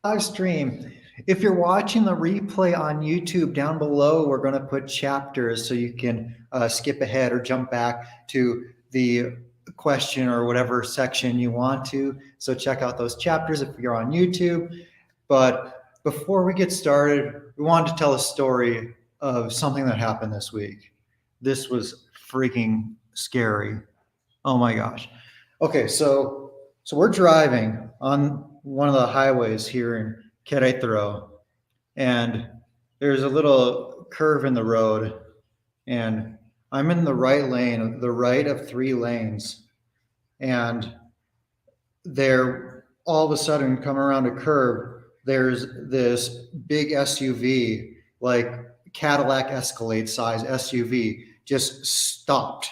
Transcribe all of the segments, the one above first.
live stream. If you're watching the replay on YouTube, down below, we're going to put chapters so you can skip ahead or jump back to the question or whatever section you want to. So check out those chapters if you're on YouTube. But before we get started, we wanted to tell a story of something that happened this week. This was freaking scary. Oh my gosh. Okay, so we're driving on one of the highways here in Querétaro, and there's a little curve in the road, and I'm in the right lane, the right of 3 lanes, and there, all of a sudden, come around a curve, there's this big SUV, like Cadillac Escalade size SUV, just stopped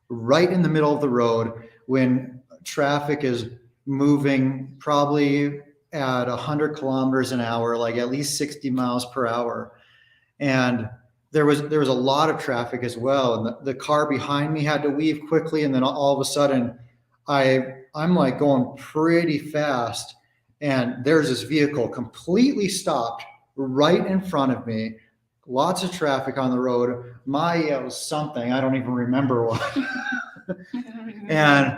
right in the middle of the road when traffic is moving probably at 100 kilometers an hour, like at least 60 miles per hour. And there was a lot of traffic as well. And the car behind me had to weave quickly. And then all of a sudden I'm like going pretty fast. And there's this vehicle completely stopped right in front of me. Lots of traffic on the road. My was something, I don't even remember what. And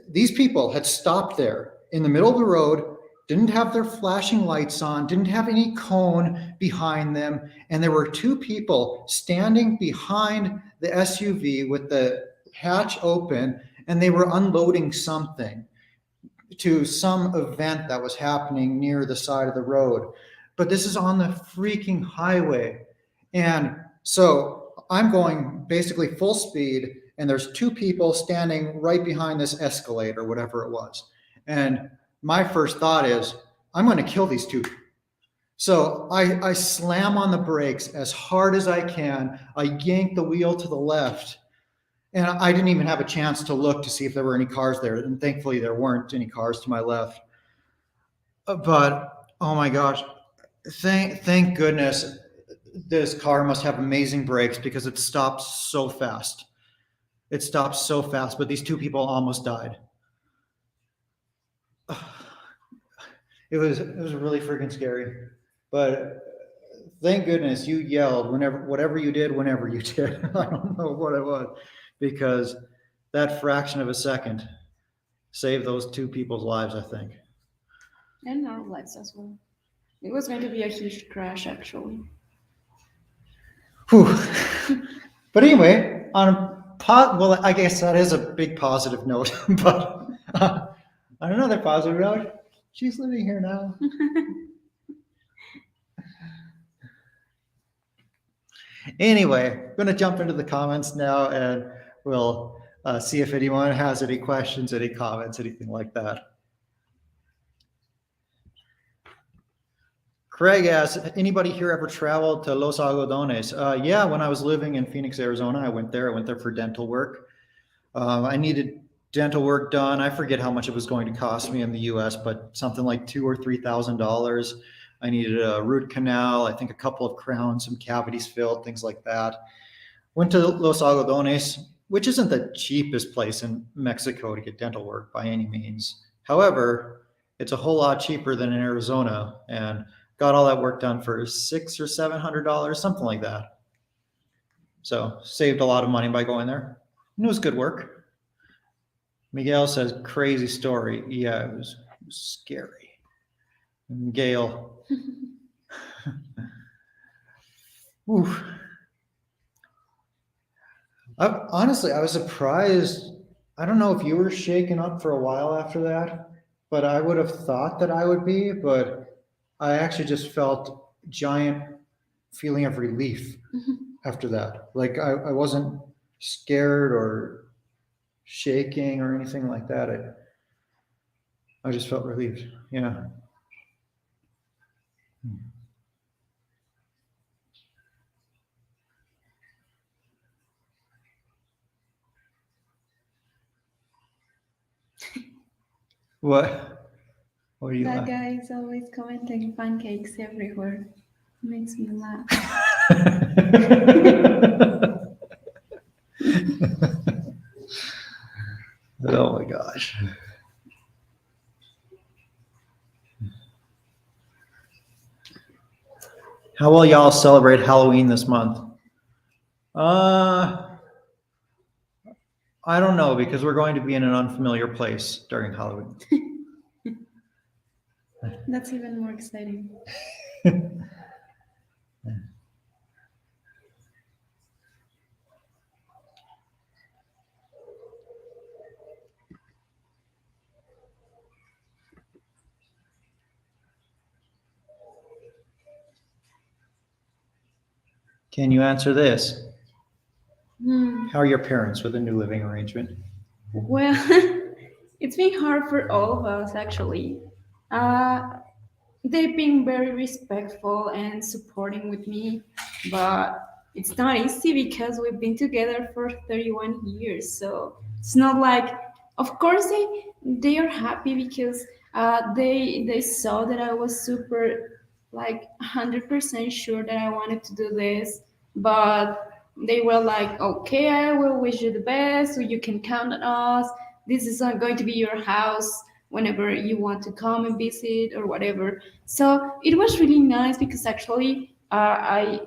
these people had stopped there in the middle of the road, didn't have their flashing lights on, didn't have any cone behind them. And there were 2 people standing behind the SUV with the hatch open, and they were unloading something to some event that was happening near the side of the road. But this is on the freaking highway. And so I'm going basically full speed, and there's 2 people standing right behind this Escalade or whatever it was. And my first thought is, I'm going to kill these 2. So I slam on the brakes as hard as I can. I yank the wheel to the left, and I didn't even have a chance to look to see if there were any cars there. And thankfully, there weren't any cars to my left. But, oh my gosh, thank goodness this car must have amazing brakes, because it stopped so fast. It stopped so fast, but these 2 people almost died. It was really freaking scary. But thank goodness you yelled whatever you did, whenever you did. I don't know what it was, because that fraction of a second saved those 2 people's lives, I think. And our lives as well. It was going to be a huge crash, actually. Whew. But anyway, well, I guess that is a big positive note. But on another positive note, she's living here now. Anyway, I'm going to jump into the comments now, and we'll see if anyone has any questions, any comments, anything like that. Craig asks, anybody here ever traveled to Los Algodones? Yeah, when I was living in Phoenix, Arizona, I went there. I went there for dental work. I needed dental work done. I forget how much it was going to cost me in the US, but something like $2,000 or $3,000. I needed a root canal, I think a couple of crowns, some cavities filled, things like that. Went to Los Algodones, which isn't the cheapest place in Mexico to get dental work by any means. However, it's a whole lot cheaper than in Arizona, and got all that work done for $600 or $700, something like that. So saved a lot of money by going there. And it was good work. Miguel says, crazy story. Yeah, it was scary. And Gail. Oof. Honestly, I was surprised. I don't know if you were shaken up for a while after that, but I would have thought that I would be, but I actually just felt giant feeling of relief after that. Like I wasn't scared or shaking or anything like that. I just felt relieved. Yeah. What? What are you That laughing? guy is always commenting pancakes everywhere. Makes me laugh. Oh my gosh. How will y'all celebrate Halloween this month? I don't know, because we're going to be in an unfamiliar place during Halloween. That's even more exciting. Can you answer this? Hmm. How are your parents with the new living arrangement? Well, it's been hard for all of us actually. Uh, they've been very respectful and supporting with me, but it's not easy because we've been together for 31 years. So it's not like, of course, they are happy because they saw that I was super like 100% sure that I wanted to do this, but they were like, okay, I will wish you the best, so you can count on us. This is not going to be your house whenever you want to come and visit or whatever. So it was really nice because actually I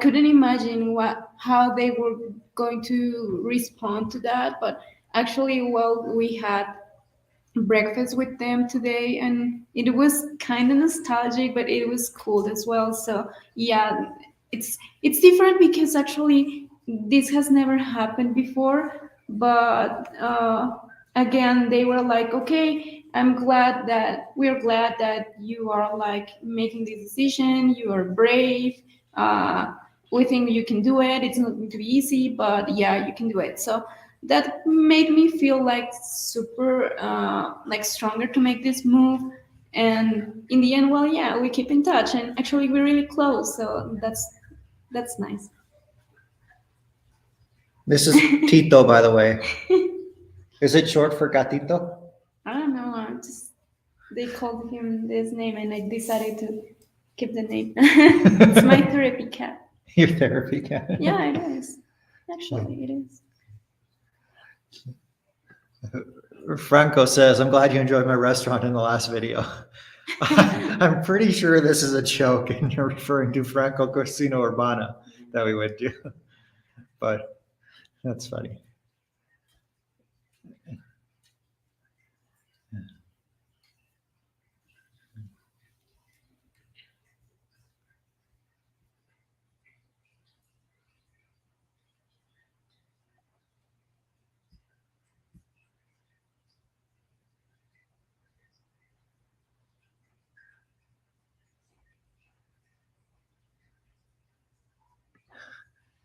couldn't imagine how they were going to respond to that, but actually, well, we had breakfast with them today and it was kind of nostalgic, but it was cool as well. So yeah, it's different because actually this has never happened before, but again they were like, okay, we're glad that you are like making this decision, you are brave. We think you can do it, it's not going to be easy, but yeah, you can do it. So that made me feel like super like stronger to make this move. And in the end, well, yeah, we keep in touch and actually we're really close, so that's nice. This is Tito, by the way. Is it short for gatito? I don't know, they called him this name and I decided to keep the name. It's my therapy cat. Your therapy cat. Yeah, it is, actually it is. Franco says, I'm glad you enjoyed my restaurant in the last video. I'm pretty sure this is a joke and you're referring to Franco Cocina Urbana that we went to. But that's funny.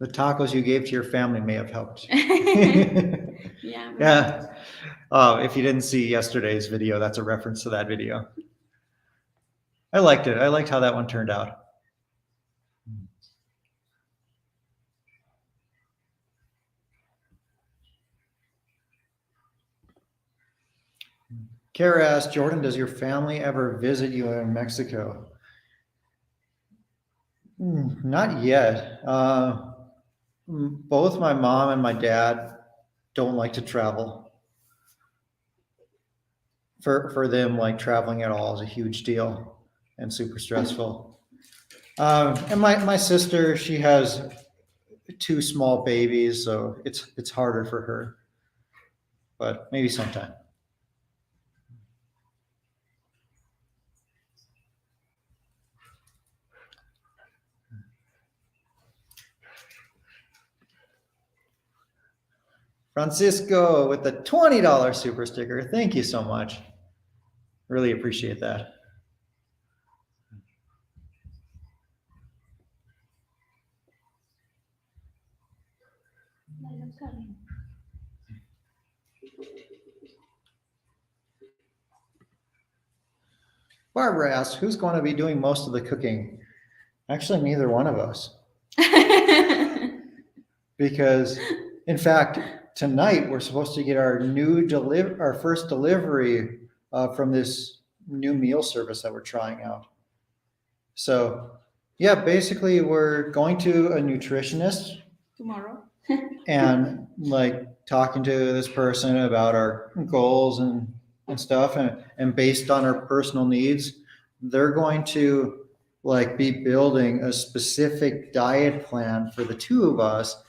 The tacos you gave to your family may have helped. Yeah. Yeah. If you didn't see yesterday's video, that's a reference to that video. I liked it. I liked how that one turned out. Kara asked, Jordan, does your family ever visit you in Mexico? Not yet. Both my mom and my dad don't like to travel. For them, like traveling at all is a huge deal and super stressful. And my sister, she has two small babies, so it's harder for her. But maybe sometime. Francisco with the $20 super sticker. Thank you so much. Really appreciate that. Barbara asked, who's going to be doing most of the cooking? Actually, neither one of us. Because, in fact, tonight we're supposed to get our first delivery from this new meal service that we're trying out. So, yeah, basically we're going to a nutritionist Tomorrow. and like talking to this person about our goals and stuff, and based on our personal needs, they're going to like be building a specific diet plan for the two of us,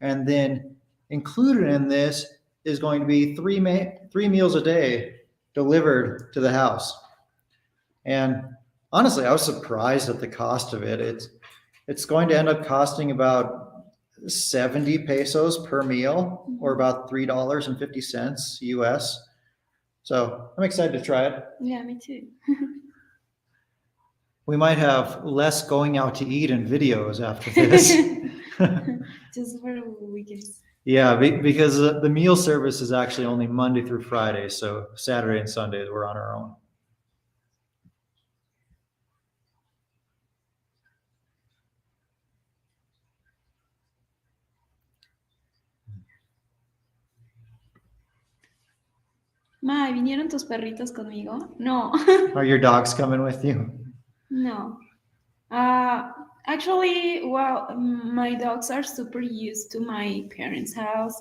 and then included in this is going to be three meals a day delivered to the house. And honestly, I was surprised at the cost of it. It's going to end up costing about 70 pesos per meal, or about $3.50 US. So I'm excited to try it. Yeah, me too. We might have less going out to eat and videos after this. Just for weekends. Yeah, because the meal service is actually only Monday through Friday. So Saturday and Sundays we're on our own. Ma, ¿vinieron tus perritos conmigo? No. Are your dogs coming with you? No. Actually, well, my dogs are super used to my parents' house.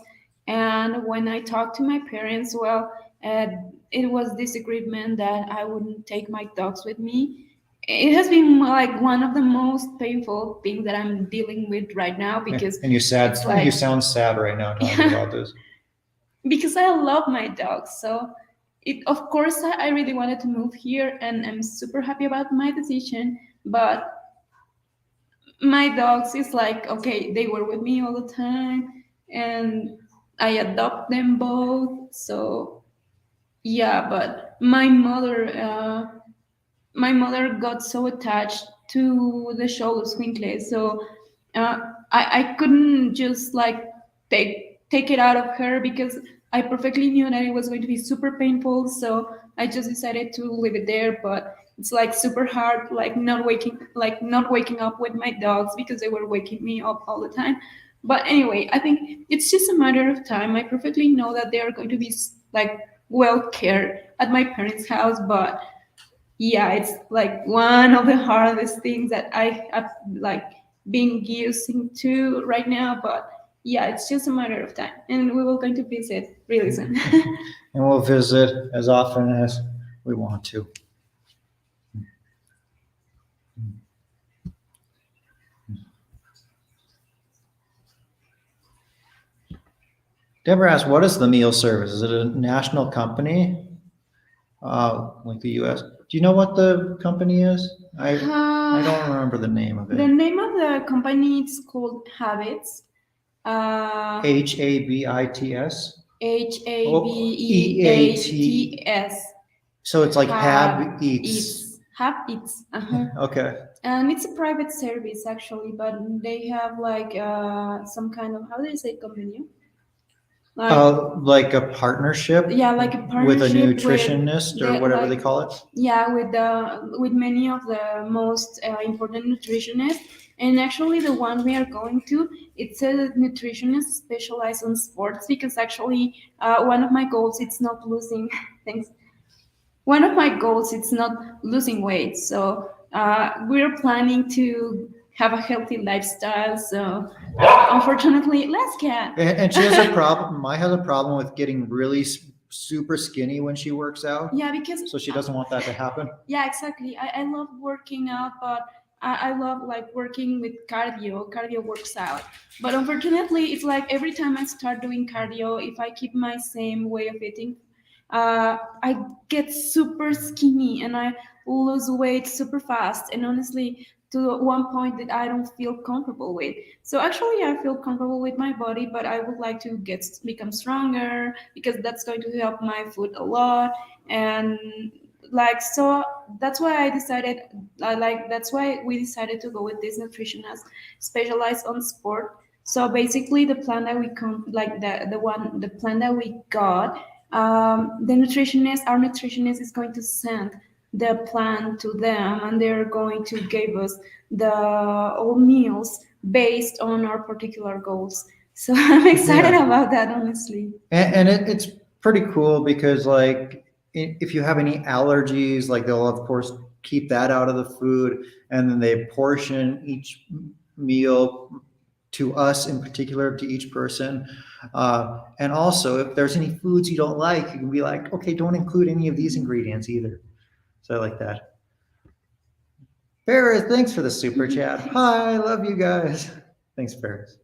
And when I talked to my parents, well, it was disagreement that I wouldn't take my dogs with me. It has been like one of the most painful things that I'm dealing with right now because And you like, you sound sad right now talking about this. Because I love my dogs. So of course I really wanted to move here and I'm super happy about my decision. But my dogs is like, okay, they were with me all the time and I adopt them both. So yeah, but my mother got so attached to the show Los Winkles, so I couldn't just like take it out of her because I perfectly knew that it was going to be super painful. So I just decided to leave it there. But it's like super hard, not waking up with my dogs because they were waking me up all the time. But anyway, I think it's just a matter of time. I perfectly know that they are going to be like well cared at my parents' house, but yeah, it's like one of the hardest things that I have like been using to right now. But yeah, it's just a matter of time, and we will going to visit really soon. And we'll visit as often as we want to. Deborah asked, what is the meal service? Is it a national company? Like the US? Do you know what the company is? I don't remember the name of The it. name of the company is called Habits. HABITS? HABEATS. So it's like Hab Eats. Habits. Uh-huh. Okay. And it's a private service actually, but they have like some kind of, how do you say, convenio? Like a partnership? Yeah, like a With a partnership nutritionist or whatever they call it? Yeah, with many of the most important nutritionists. And actually the one we are going to, it's a nutritionist specialized on sports because actually one of my goals it's not losing things. One of my goals it's not losing weight. So we're planning to have a healthy lifestyle. So unfortunately, let's get. And she has a problem. Mai has a problem with getting really super skinny when she works out. Yeah, because So she doesn't want that to happen. yeah, exactly. I love working out, but I love like working with cardio. Cardio works out. But unfortunately, it's like every time I start doing cardio, if I keep my same way of eating, I get super skinny and I lose weight super fast. And honestly, to one point that I don't feel comfortable with. So actually, I feel comfortable with my body, but I would like to become stronger because that's going to help my food a lot. And like so that's why I decided that's why we decided to go with this nutritionist specialized on sport. So basically the plan that we like the plan that we got, our nutritionist is going to send the plan to them and they're going to give us the all meals based on our particular goals. So I'm excited about that, honestly. And it's pretty cool because like if you have any allergies, like they'll of course keep that out of the food, and then they portion each meal to us in particular, to each person. And also if there's any foods you don't like, you can be like, okay, don't include any of these ingredients either. So I like that. Ferris, thanks for the super chat. Hi, I love you guys. Thanks, Ferris.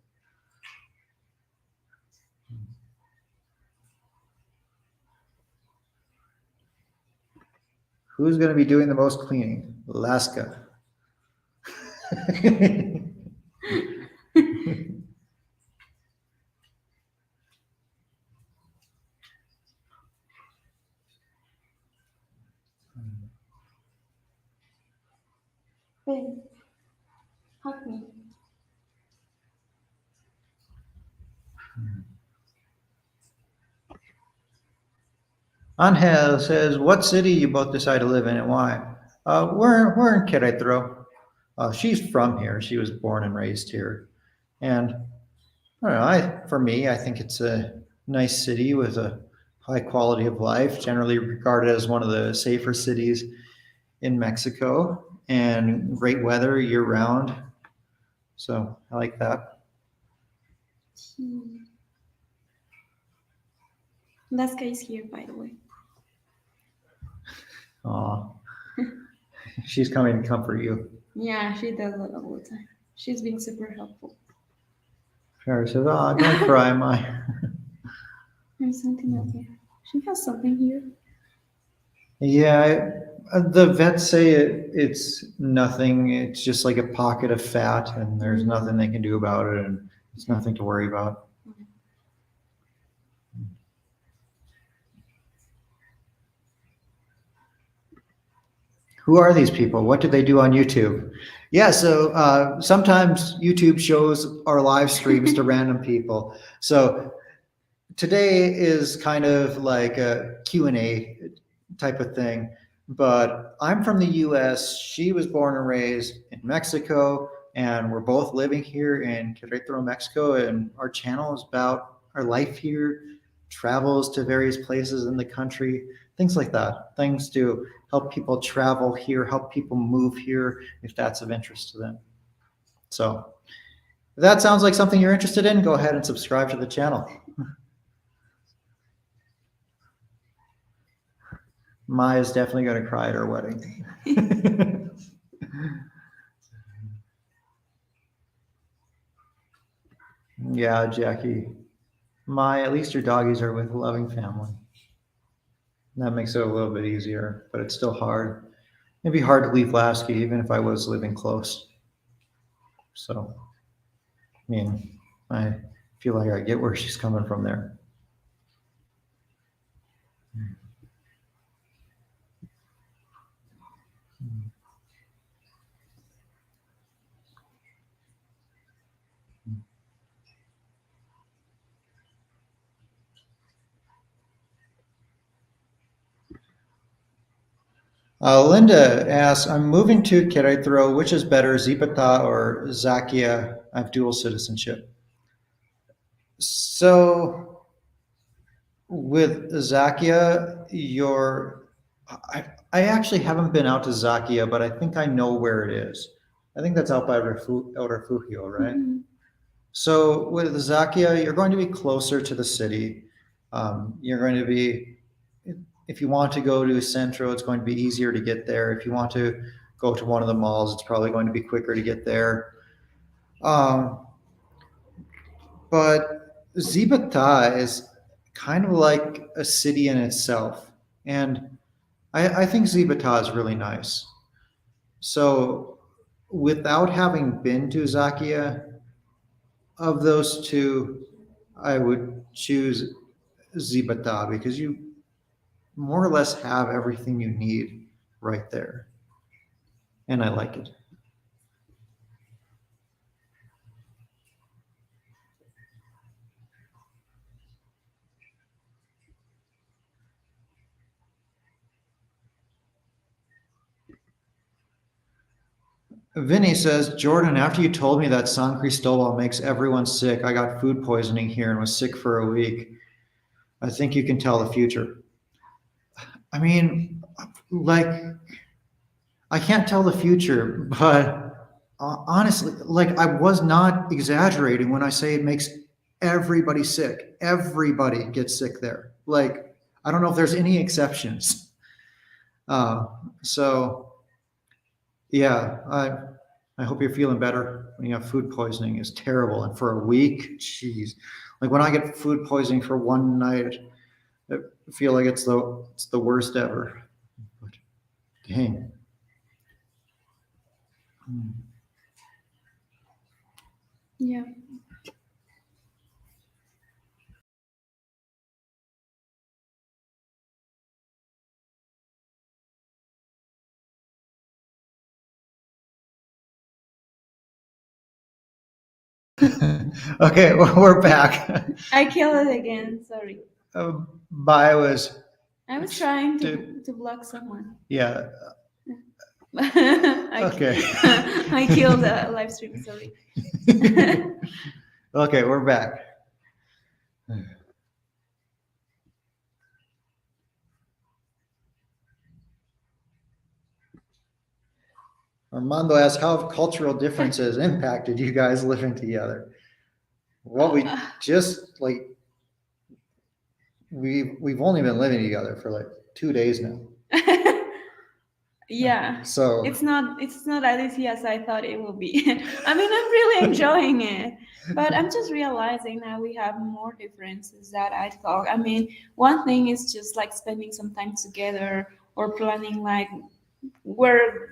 Who's going to be doing the most cleaning? Alaska. Babe, hug me. Angel says, what city you both decide to live in and why? We're in Querétaro. She's from here. She was born and raised here. And I don't know, for me, I think it's a nice city with a high quality of life, generally regarded as one of the safer cities in Mexico, and great weather year round. So I like that. Alaska is here, by the way. Aw. She's coming to comfort you. Yeah, she does that all the time. She's been super helpful. Ferris says, oh, don't cry, my. There's something up here. She has something here. Yeah, the vets say it's nothing. It's just like a pocket of fat, and there's nothing they can do about it, and it's nothing to worry about. Who are these people? What do they do on YouTube? Yeah, so sometimes YouTube shows our live streams to random people. So today is kind of like a Q&A type of thing, but I'm from the US. She was born and raised in Mexico, and we're both living here in Querétaro, Mexico, and our channel is about our life here, travels to various places in the country, things like that, things to help people travel here, help people move here if that's of interest to them. So if that sounds like something you're interested in, go ahead and subscribe to the channel. Maya's definitely going to cry at our wedding. Yeah, Jackie. Maya, at least your doggies are with a loving family. That makes it a little bit easier, but it's still hard. It'd be hard to leave Lasky even if I was living close. So, I mean, I feel like I get where she's coming from there. Linda asks, I'm moving to Querétaro. Which is better, Zipata or Zakia? I have dual citizenship. So with Zakia, I actually haven't been out to Zakia, but I think I know where it is. I think that's out by El Refugio, right? Mm-hmm. So with Zakia, you're going to be closer to the city. You're going to be, if you want to go to Centro, it's going to be easier to get there. If you want to go to one of the malls, it's probably going to be quicker to get there. But Zibata is kind of like a city in itself. And I think Zibata is really nice. So without having been to Zakia, of those two, I would choose Zibata because you more or less have everything you need right there. And I like it. Vinny says, Jordan, after you told me that San Cristobal makes everyone sick, I got food poisoning here and was sick for a week. I think you can tell the future. I mean, like, I can't tell the future, but honestly, like, I was not exaggerating when I say it makes everybody sick. Everybody gets sick there. Like, I don't know if there's any exceptions. So Yeah, I hope you're feeling better. When you have food poisoning is terrible, and for a week, jeez. Like when I get food poisoning for one night, I feel like it's the worst ever. But dang. Yeah. Okay, well, we're back. I killed it again. Sorry. Bye was I was trying to, to block someone. yeah. I, Okay. I killed the live stream. Sorry. Okay, we're back. Armando asks, how have cultural differences impacted you guys living together? Well, we just like we've only been living together for like 2 days now. Yeah. So It's not as easy as I thought it would be. I mean, I'm really enjoying it, but I'm just realizing that we have more differences that I thought. I mean, one thing is just like spending some time together or planning like where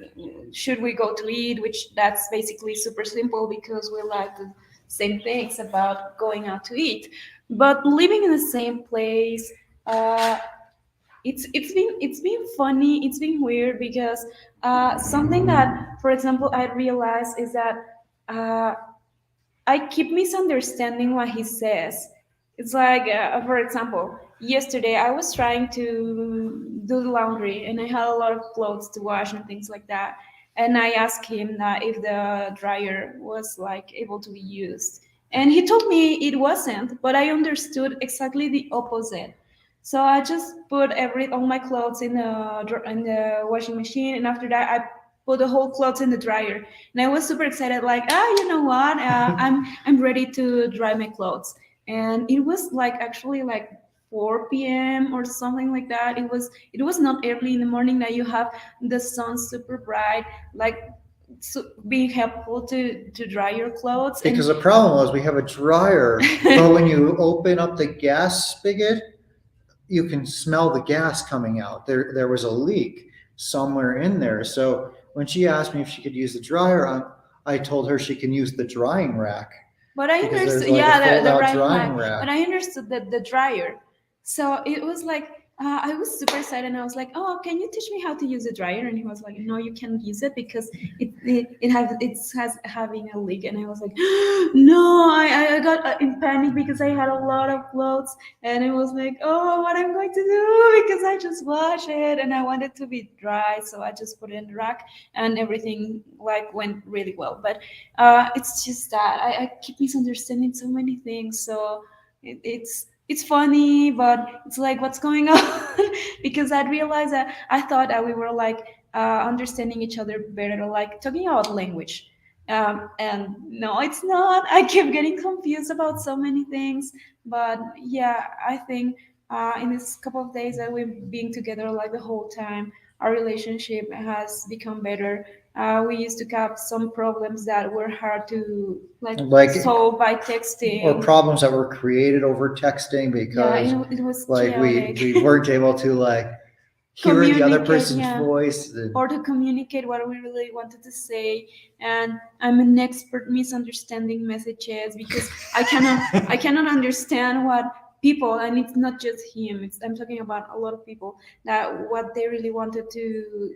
should we go to eat, which that's basically super simple because we like the same things about going out to eat. But living in the same place, uh, it's been funny. It's been weird because something that, for example, I realized is that uh, I keep misunderstanding what he says. It's like, for example, yesterday I was trying to do the laundry and I had a lot of clothes to wash and things like that. And I asked him that if the dryer was like able to be used. And he told me it wasn't, but I understood exactly the opposite. So I just put all my clothes in the washing machine, and after that I put the whole clothes in the dryer. And I was super excited, like, you know what? I'm ready to dry my clothes. And it was like actually like 4 p.m. or something like that. It was not early in the morning that you have the sun super bright, like being helpful to dry your clothes. because And the problem was we have a dryer, but when you open up the gas spigot, you can smell the gas coming out. There was a leak somewhere in there. So when she asked me if she could use the dryer, I told her she can use the drying rack But I because there's understood, like a yeah, fold the out drying drying rack. But rack. I understood the dryer. So it was like, I was super excited and I was like, oh, can you teach me how to use a dryer? And he was like, no, you can't use it because it has having a leak. And I was like, no, I got in panic because I had a lot of clothes and it was like, oh, what I'm going to do because I just washed it and I wanted to be dry. So I just put it in the rack and everything like went really well. But it's just that I keep misunderstanding so many things. So it's funny, but it's like what's going on because I realized that I thought that we were like understanding each other better, like talking about language. And no, it's not. I keep getting confused about so many things. But yeah, I think in this couple of days that we've been together like the whole time, our relationship has become better. We used to have some problems that were hard to like Like, solve by or texting. problems that were created over texting Yeah, because it was like chaotic. we weren't able to like hear the other Communicate, person's yeah, voice. And or to communicate what we really wanted to say. And I'm an expert misunderstanding messages because I cannot understand what people, and it's not just him, I'm talking about a lot of people, that what they really wanted to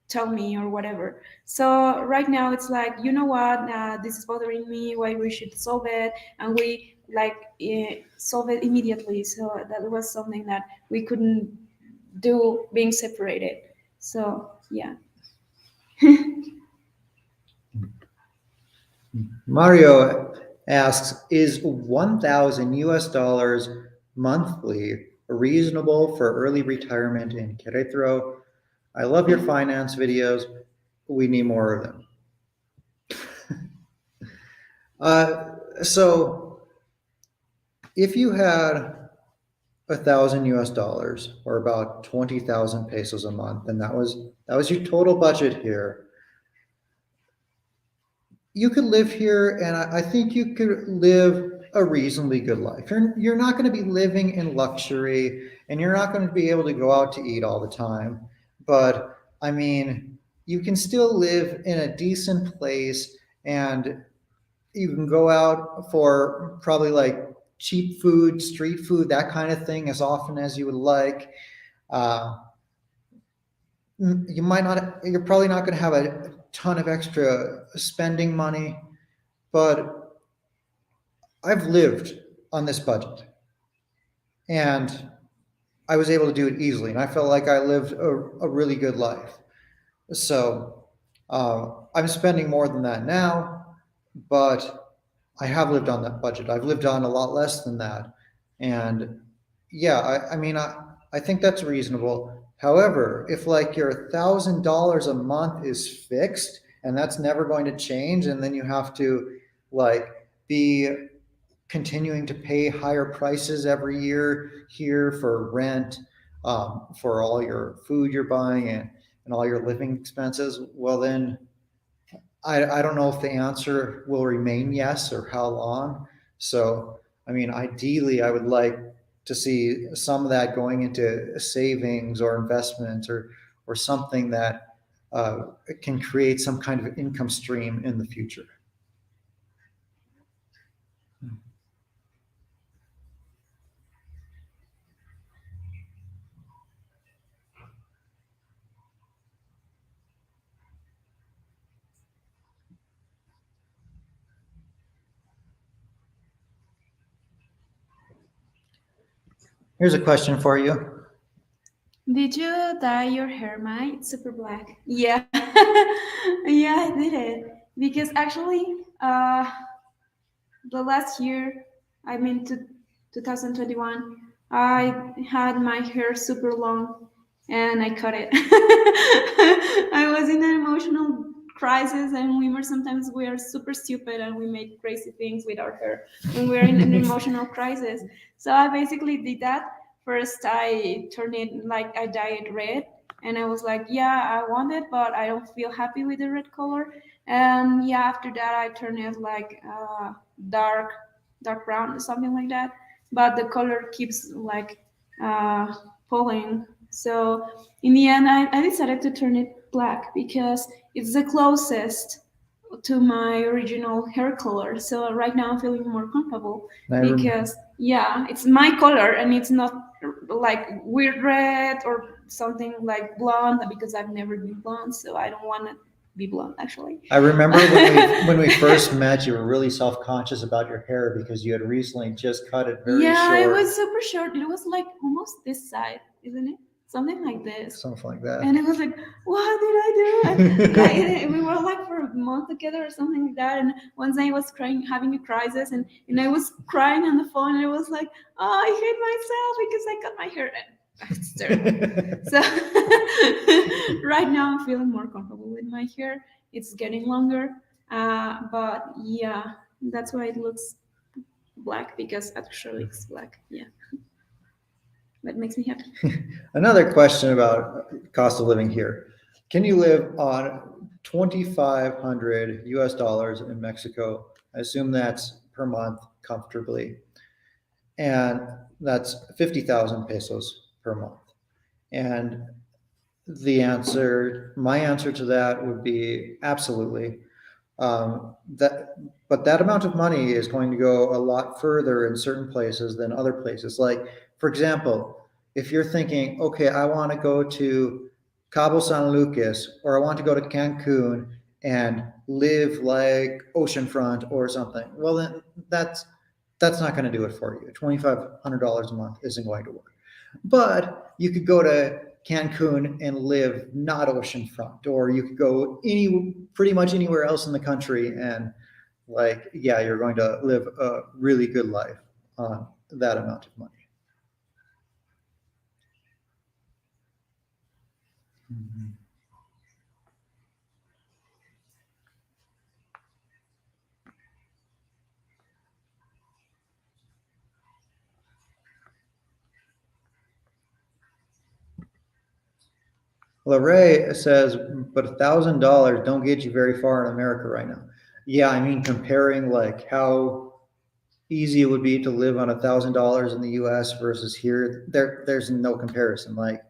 tell me or whatever. So right now it's like, you know what, this is bothering me, why we should solve it. And we like solve it immediately. So that was something that we couldn't do being separated. So yeah. Mario asks, is 1,000 US dollars monthly reasonable for early retirement in Querétaro? I love your finance videos. We need more of them. So if you had 1,000 US dollars or about 20,000 pesos a month, and that was your total budget here, you could live here, and I think you could live a reasonably good life. You're not going to be living in luxury, and you're not going to be able to go out to eat all the time. But I mean, you can still live in a decent place, and you can go out for probably like cheap food, street food, that kind of thing, as often as you would like. Uh, you might not, you're probably not going to have a ton of extra spending money, but I've lived on this budget and I was able to do it easily. And I felt like I lived a really good life. So I'm spending more than that now, but I have lived on that budget. I've lived on a lot less than that. And yeah, I mean, I think that's reasonable. However, if like your $1,000 a month is fixed and that's never going to change, and then you have to like be continuing to pay higher prices every year here for rent, for all your food you're buying and all your living expenses, well, then I don't know if the answer will remain yes or how long. So, I mean, ideally, I would like to see some of that going into savings or investments or something that can create some kind of income stream in the future. Here's a question for you. Did you dye your hair, Mai? It's super black. Yeah. Yeah, I did it. Because actually, the last year, I mean, 2021, I had my hair super long and I cut it. I was in an emotional crisis, and sometimes we are super stupid and we make crazy things with our hair when we're in an emotional crisis. So I basically did that. First, I turned it like I dyed it red, and I was like, yeah, I want it, but I don't feel happy with the red color. And yeah, after that, I turned it like dark dark brown or something like that, but the color keeps like uh, pulling. So in the end, I decided to turn it black because it's the closest to my original hair color. So right now I'm feeling more comfortable because yeah, it's my color and it's not like weird red or something like blonde, because I've never been blonde, so I don't want to be blonde actually. I remember when we first met, you were really self-conscious about your hair because you had recently just cut it very Yeah, it short, was super short. It was like almost this side, isn't it? Something like this. something like that. And it was like, what did I do? And like, we were like for a month together or something like that. And one day I was crying, having a crisis, and I was crying on the phone. And I was like, oh, I hate myself because I cut my hair. And it's terrible. So right now I'm feeling more comfortable with my hair. It's getting longer. But yeah, that's why it looks black, because actually it's black. Yeah. That makes me happy. Another question about cost of living here. Can you live on 2,500 US dollars in Mexico? I assume that's per month comfortably. And that's 50,000 pesos per month. And my answer to that would be absolutely. But that amount of money is going to go a lot further in certain places than other places. Like, for example, if you're thinking, okay, I want to go to Cabo San Lucas, or I want to go to Cancun and live like oceanfront or something, well, then that's not going to do it for you. $2,500 a month isn't going to work. But you could go to Cancun and live not oceanfront, or you could go pretty much anywhere else in the country, and like, yeah, you're going to live a really good life on that amount of money. Mhm. Larray says, but $1,000 don't get you very far in America right now. Yeah, I mean, comparing like how easy it would be to live on $1,000 in the U.S. versus here, there's no comparison. Like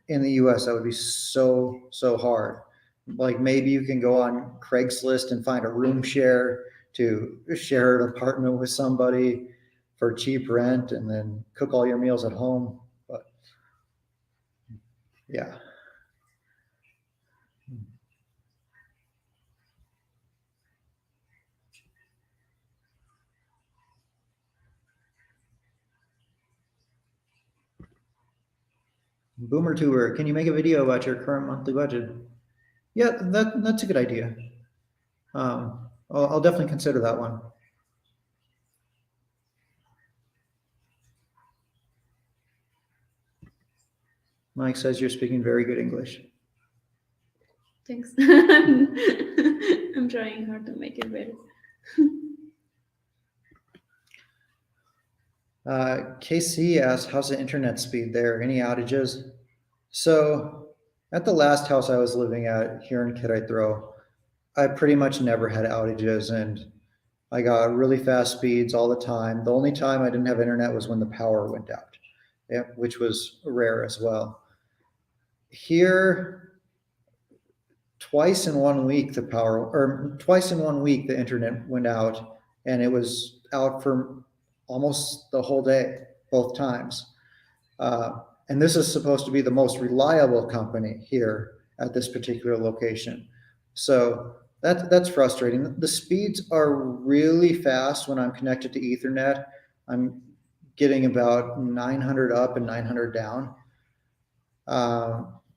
in the U.S., that would be so hard. Like maybe you can go on Craigslist and find a room share to share an apartment with somebody for cheap rent and then cook all your meals at home. But yeah. Boomer Tuber, can you make a video about your current monthly budget? Yeah, that's a good idea. I'll definitely consider that one. Mike says you're speaking very good English. Thanks. I'm trying hard to make it better. KC asks, how's the internet speed there? Any outages? So at the last house I was living at here in Querétaro, I pretty much never had outages and I got really fast speeds all the time. The only time I didn't have internet was when the power went out, yeah, which was rare as well. Here, twice in 1 week the internet went out, and it was out for almost the whole day, both times. And this is supposed to be the most reliable company here at this particular location. So that's frustrating. The speeds are really fast when I'm connected to Ethernet. I'm getting about 900 up and 900 down.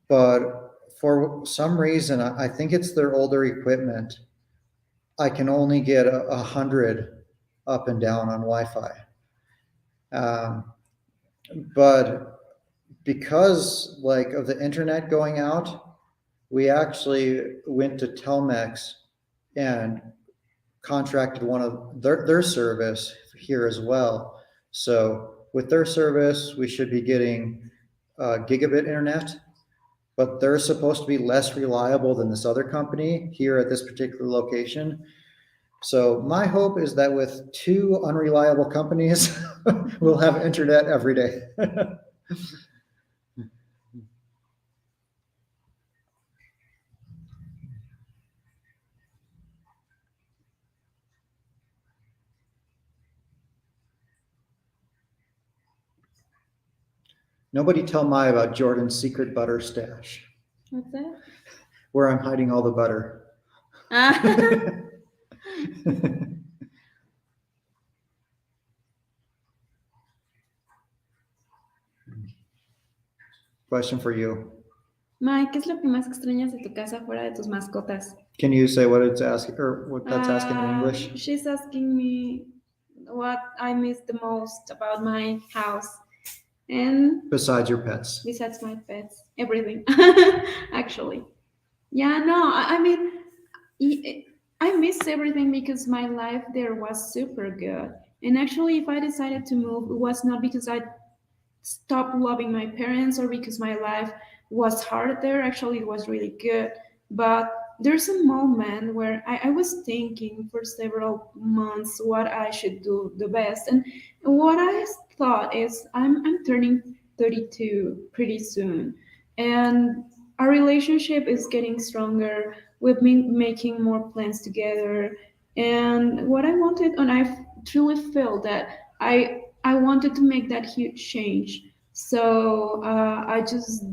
But for some reason, I think it's their older equipment, I can only get 100 up and down on Wi-Fi. But because like of the internet going out, we actually went to Telmex and contracted one of their service here as well. So with their service, we should be getting gigabit internet, but they're supposed to be less reliable than this other company here at this particular location. So my hope is that with two unreliable companies, we'll have internet every day. Nobody tell Mai about Jordan's secret butter stash. What's that? Where I'm hiding all the butter. Question for you. Mike, ¿qué es lo que más extrañas de tu casa fuera de tus mascotas? Can you say what it's asking or what that's asking in English? She's asking me what I miss the most about my house. And besides your pets. Besides my pets, everything. Actually. Yeah, no, I mean, I miss everything because my life there was super good. And actually, if I decided to move, it was not because I stopped loving my parents or because my life was hard there. Actually, it was really good. But there's a moment where I was thinking for several months what I should do the best. And what I thought is I'm turning 32 pretty soon. And our relationship is getting stronger. We've been making more plans together. And what I wanted, and I truly feel that I wanted to make that huge change. So I just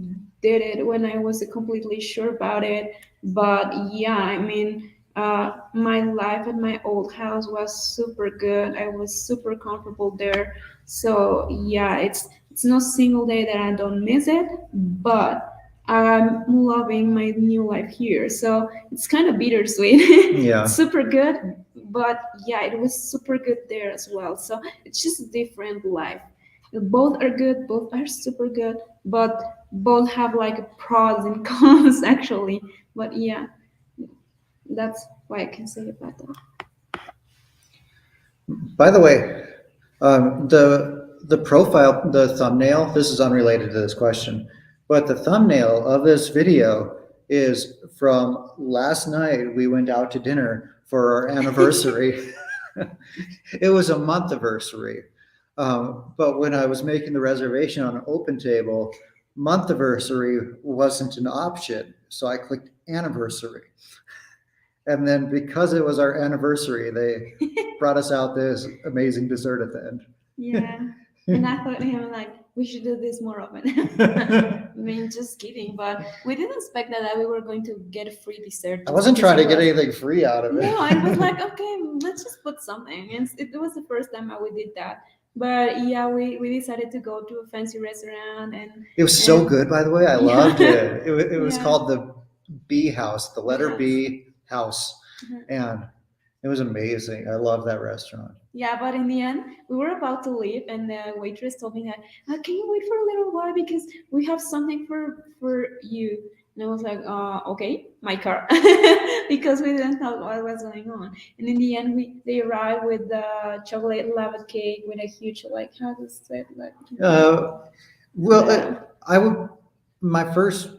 did it when I was completely sure about it. But yeah, I mean, my life at my old house was super good. I was super comfortable there. So yeah, it's no single day that I don't miss it, but I'm loving my new life here. So it's kind of bittersweet. Yeah. Super good, but yeah, it was super good there as well. So it's just a different life. Both are good, both are super good, but both have like pros and cons actually. But yeah, that's what I can say about that. By the way, the profile, the thumbnail, this is unrelated to this question, but the thumbnail of this video is from last night. We went out to dinner for our anniversary. It was a month anniversary. But when I was making the reservation on an open table, month anniversary wasn't an option. So I clicked anniversary. And then because it was our anniversary, they brought us out this amazing dessert at the end. Yeah. And I thought him like, we should do this more often. I mean, just kidding. But we didn't expect that we were going to get a free dessert. I wasn't trying to get anything free out of it. No, I was like, okay, let's just put something. And it was the first time we did that. But yeah, we decided to go to a fancy restaurant, and it was so good, by the way. I loved it. It was Yeah. called the B House, the letter Yes. B House. And it was amazing. I love that restaurant. Yeah, but in the end, we were about to leave, and the waitress told me that, "Can you wait for a little while because we have something for you?" And I was like, "Okay, my car," because we didn't know what was going on. And in the end, they arrived with the chocolate lava cake with a huge, like, how does it like? I would, my first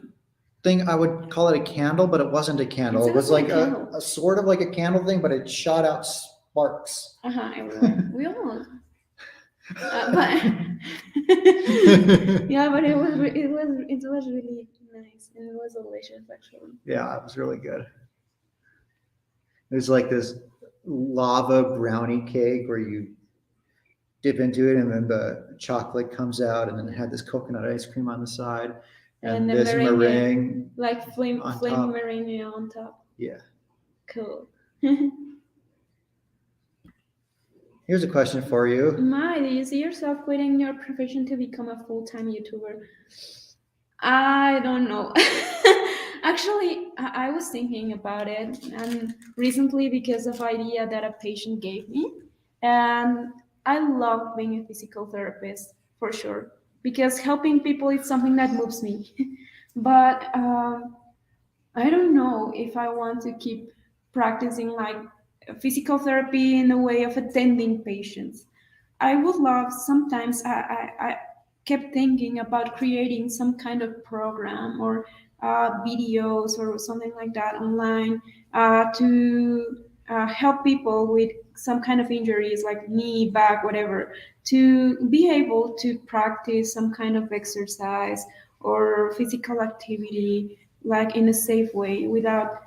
thing, I would call it a candle, but it wasn't a candle. It was like a sort of like a candle thing, but it shot out sparks. We almost. But yeah, but it was really nice, and it was delicious actually. Yeah, it was really good. It was like this lava brownie cake where you dip into it and then the chocolate comes out, and then it had this coconut ice cream on the side and this meringue, like flame top. meringue on top. Yeah. Cool. Here's a question for you. Do you see yourself quitting your profession to become a full-time YouTuber? I don't know. Actually, I was thinking about it, and recently because of idea that a patient gave me, and I love being a physical therapist for sure because helping people is something that moves me. But I don't know if I want to keep practicing like physical therapy in a way of attending patients. I would love sometimes I kept thinking about creating some kind of program or videos or something like that online to help people with some kind of injuries like knee, back, whatever, to be able to practice some kind of exercise or physical activity like in a safe way without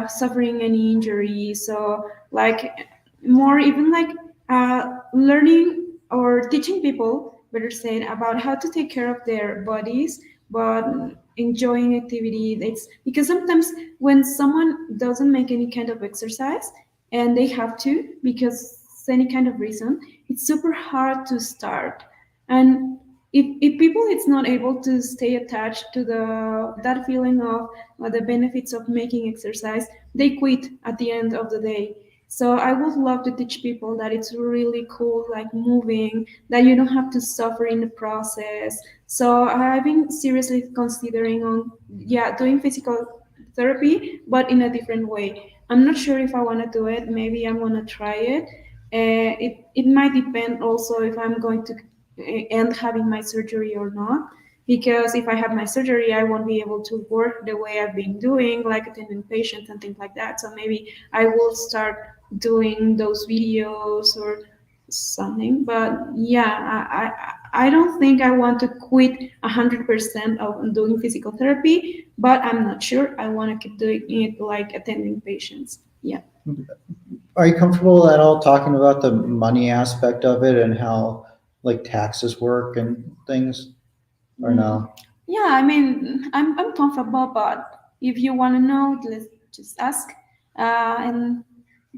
suffering any injury. So like more even like learning or teaching people, better said, about how to take care of their bodies, but enjoying activity. It's because sometimes when someone doesn't make any kind of exercise and they have to because any kind of reason, it's super hard to start. And if people it's not able to stay attached to that feeling of the benefits of making exercise, they quit at the end of the day. So I would love to teach people that it's really cool, like moving, that you don't have to suffer in the process. So I've been seriously considering on, yeah, doing physical therapy, but in a different way. I'm not sure if I want to do it. Maybe I'm going to try it. It might depend also if I'm going to end having my surgery or not. Because if I have my surgery, I won't be able to work the way I've been doing, like attending patients and things like that. So maybe I will start doing those videos or something. But yeah, I don't think I want to quit 100% of doing physical therapy, but I'm not sure. I want to keep doing it like attending patients. Yeah. Are you comfortable at all talking about the money aspect of it and how like taxes work and things, or no? Yeah, I mean, I'm comfortable, but if you want to know, let's just ask. And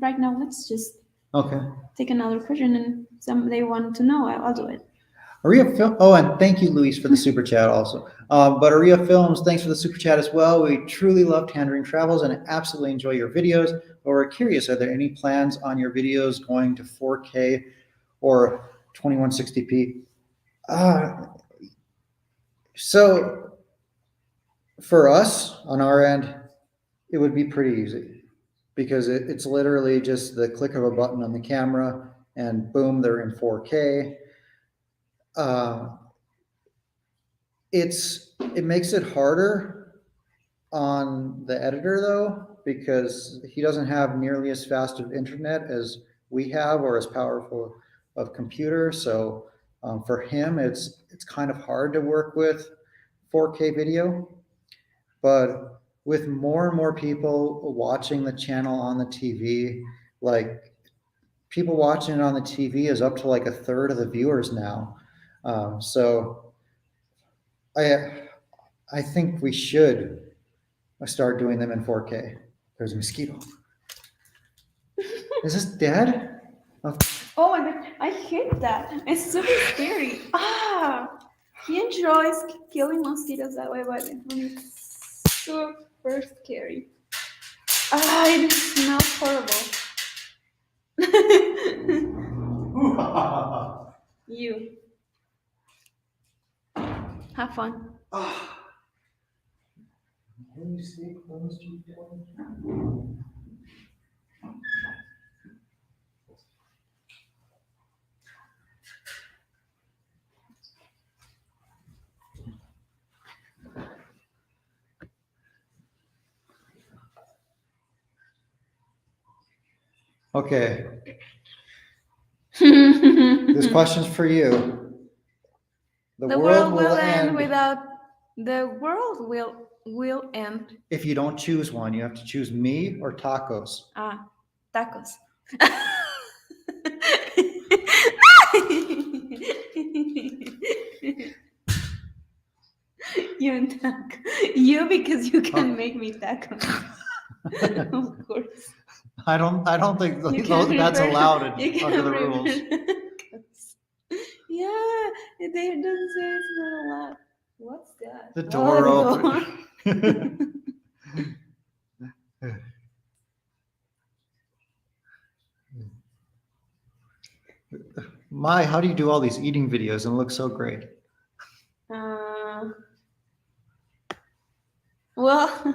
right now, let's just Okay. take another question, and somebody want to know, I'll do it. Aria Film. Oh, and thank you, Luis, for the super chat also. But Aria Films, thanks for the super chat as well. We truly love Tangerine Travels and absolutely enjoy your videos. But we're curious, are there any plans on your videos going to 4K or 2160p? So for us on our end, it would be pretty easy because it's literally just the click of a button on the camera and boom, they're in 4K. It makes it harder on the editor though, because he doesn't have nearly as fast of internet as we have or as powerful of computer. So for him, it's kind of hard to work with 4K video. But with more and more people watching the channel on the TV, like people watching it on the TV is up to like a third of the viewers now. So I I think we should start doing them in 4K. There's a mosquito. Is this dead? Oh, Oh my god, I hate that. It's super scary. He enjoys killing mosquitoes that way, but for me it's super scary. It smells horrible. You have fun. Can you stay close to each other? Okay, this question's for you. The world will end without. The world will end. If you don't choose one, you have to choose me or tacos. Tacos. You and taco. You because you can make me tacos. Of course. I don't think You can that's refer- allowed you can under the rules. Yeah, they don't say it's not allowed. What's that? The door Oh, open. My, how do you do all these eating videos and look so great? Well,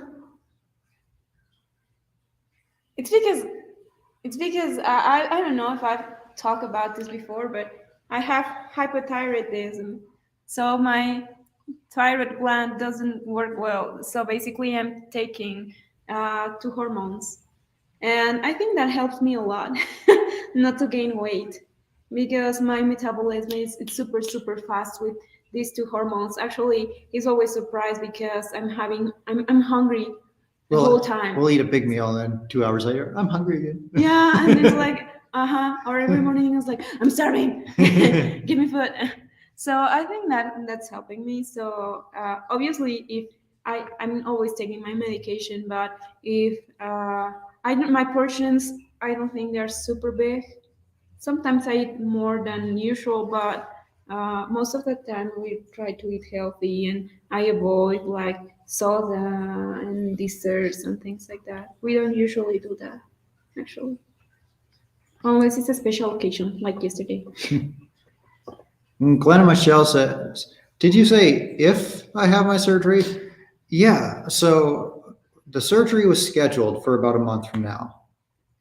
it's because I don't know if I've talked about this before, but I have hypothyroidism, so my thyroid gland doesn't work well. So basically, I'm taking two hormones, and I think that helps me a lot not to gain weight because my metabolism is it's super fast with these two hormones. Actually, he's always surprised because I'm hungry the whole time. We'll eat a big meal, and then 2 hours later, I'm hungry again. Yeah, and it's like, or every morning it's like, I'm starving, give me food. So I think that's helping me. So obviously, if I'm always taking my medication, but if my portions, I don't think they're super big. Sometimes I eat more than usual, but most of the time we try to eat healthy, and I avoid like soda and desserts and things like that. We don't usually do that, actually, unless it's a special occasion like yesterday. Glenna Michelle says, did you say if I have my surgery? Yeah, so the surgery was scheduled for about a month from now.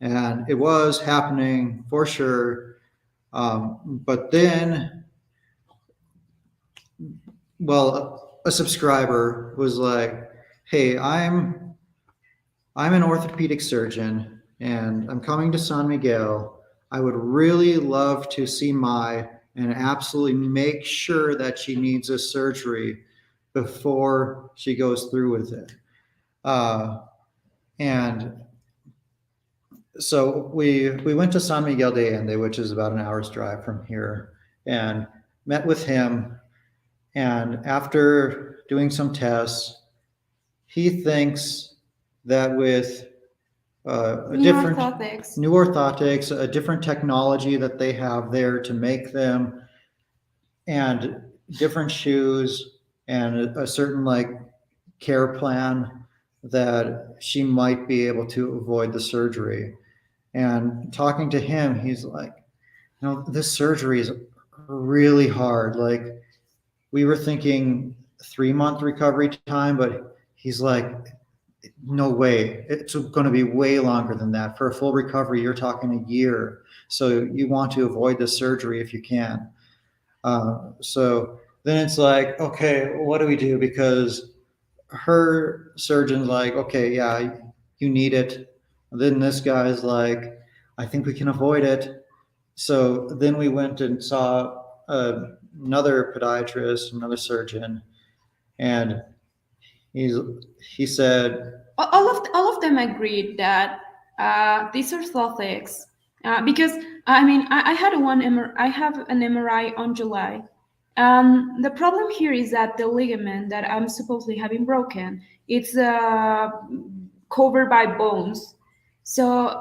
And it was happening for sure. But then, well, a subscriber was like, hey, I'm an orthopedic surgeon and I'm coming to San Miguel. I would really love to see Mai and absolutely make sure that she needs a surgery before she goes through with it. And so we went to San Miguel de Allende, which is about an hour's drive from here, and met with him. And after doing some tests, he thinks that with New orthotics. new orthotics, a different technology that they have there to make them, and different shoes, and a certain like care plan, that she might be able to avoid the surgery. And talking to him, he's like, this surgery is really hard. Like, we were thinking 3-month recovery time, but he's like, no way. It's going to be way longer than that. For a full recovery, you're talking a year. So you want to avoid the surgery if you can. So then it's like, okay, what do we do? Because her surgeon's like, okay, yeah, you need it. Then this guy's like, I think we can avoid it. So then we went and saw another podiatrist, another surgeon, and he's he said, All of them agreed that these orthotics, because I mean I had I have an MRI on July. The problem here is that the ligament that I'm supposedly having broken, it's covered by bones. So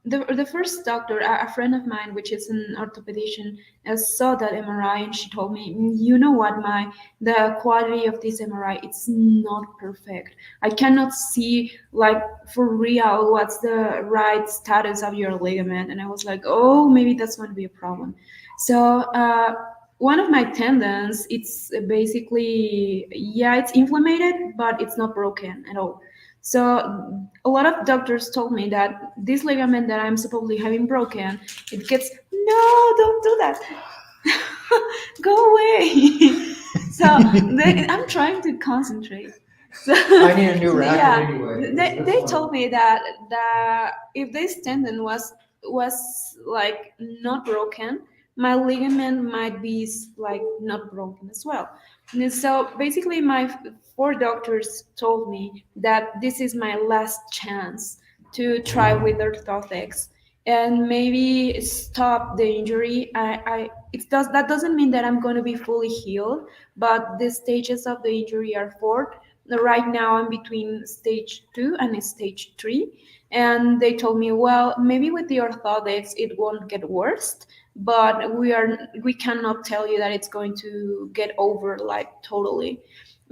the first doctor, a friend of mine, which is an orthopedician, saw that MRI and she told me, you know what, the quality of this MRI, it's not perfect. I cannot see like for real what's the right status of your ligament. And I was like, oh, maybe that's going to be a problem. So one of my tendons, it's basically, yeah, it's inflamed, but it's not broken at all. So a lot of doctors told me that this ligament that I'm supposedly having broken, it gets, no, don't do that. Go away. So I'm trying to concentrate. So, I need a new racket yeah, anyway. they told me that if this tendon was like not broken, my ligament might be like not broken as well. And so basically, my four doctors told me that this is my last chance to try with orthotics and maybe stop the injury. That doesn't mean that I'm going to be fully healed, but the stages of the injury are four. Right now, I'm between stage 2 and stage 3, and they told me, well, maybe with the orthotics it won't get worse, but we cannot tell you that it's going to get over like totally.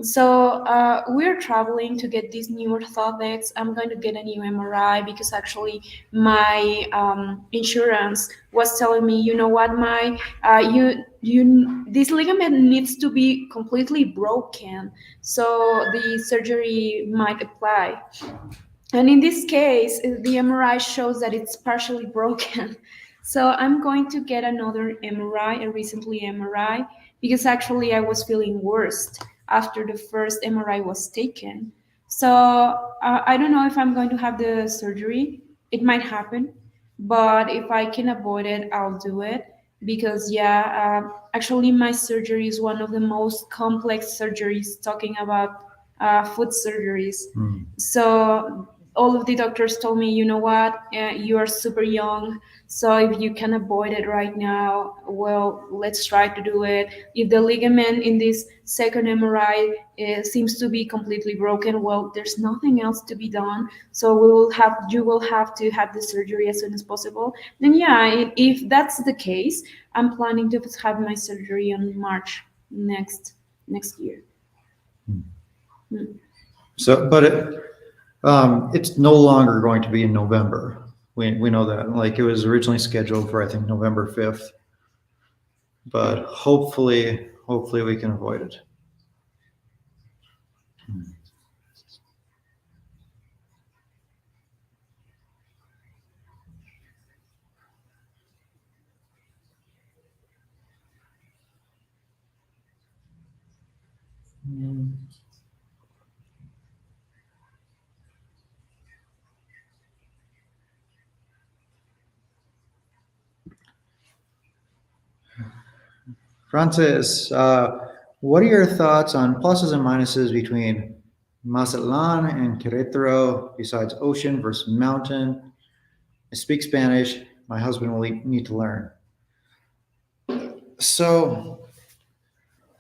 So we're traveling to get these new orthotics. I'm going to get a new MRI because actually my insurance was telling me, you know what, my this ligament needs to be completely broken, so the surgery might apply. And in this case, the MRI shows that it's partially broken. So I'm going to get another MRI, a recently MRI, because actually I was feeling worse after the first MRI was taken. So I don't know if I'm going to have the surgery. It might happen, but if I can avoid it, I'll do it. Because yeah, actually my surgery is one of the most complex surgeries. Talking about foot surgeries, so all of the doctors told me, you know what, you are super young, so if you can avoid it right now, well, let's try to do it. If the ligament in this second MRI seems to be completely broken, well, there's nothing else to be done, so you will have to have the surgery as soon as possible. Then yeah, if that's the case, I'm planning to have my surgery on March next year. So, but it's no longer going to be in November. We know that. Like it was originally scheduled for I think November 5th, but hopefully we can avoid it. Francis, what are your thoughts on pluses and minuses between Mazatlán and Querétaro besides ocean versus mountain? I speak Spanish. My husband will need to learn. So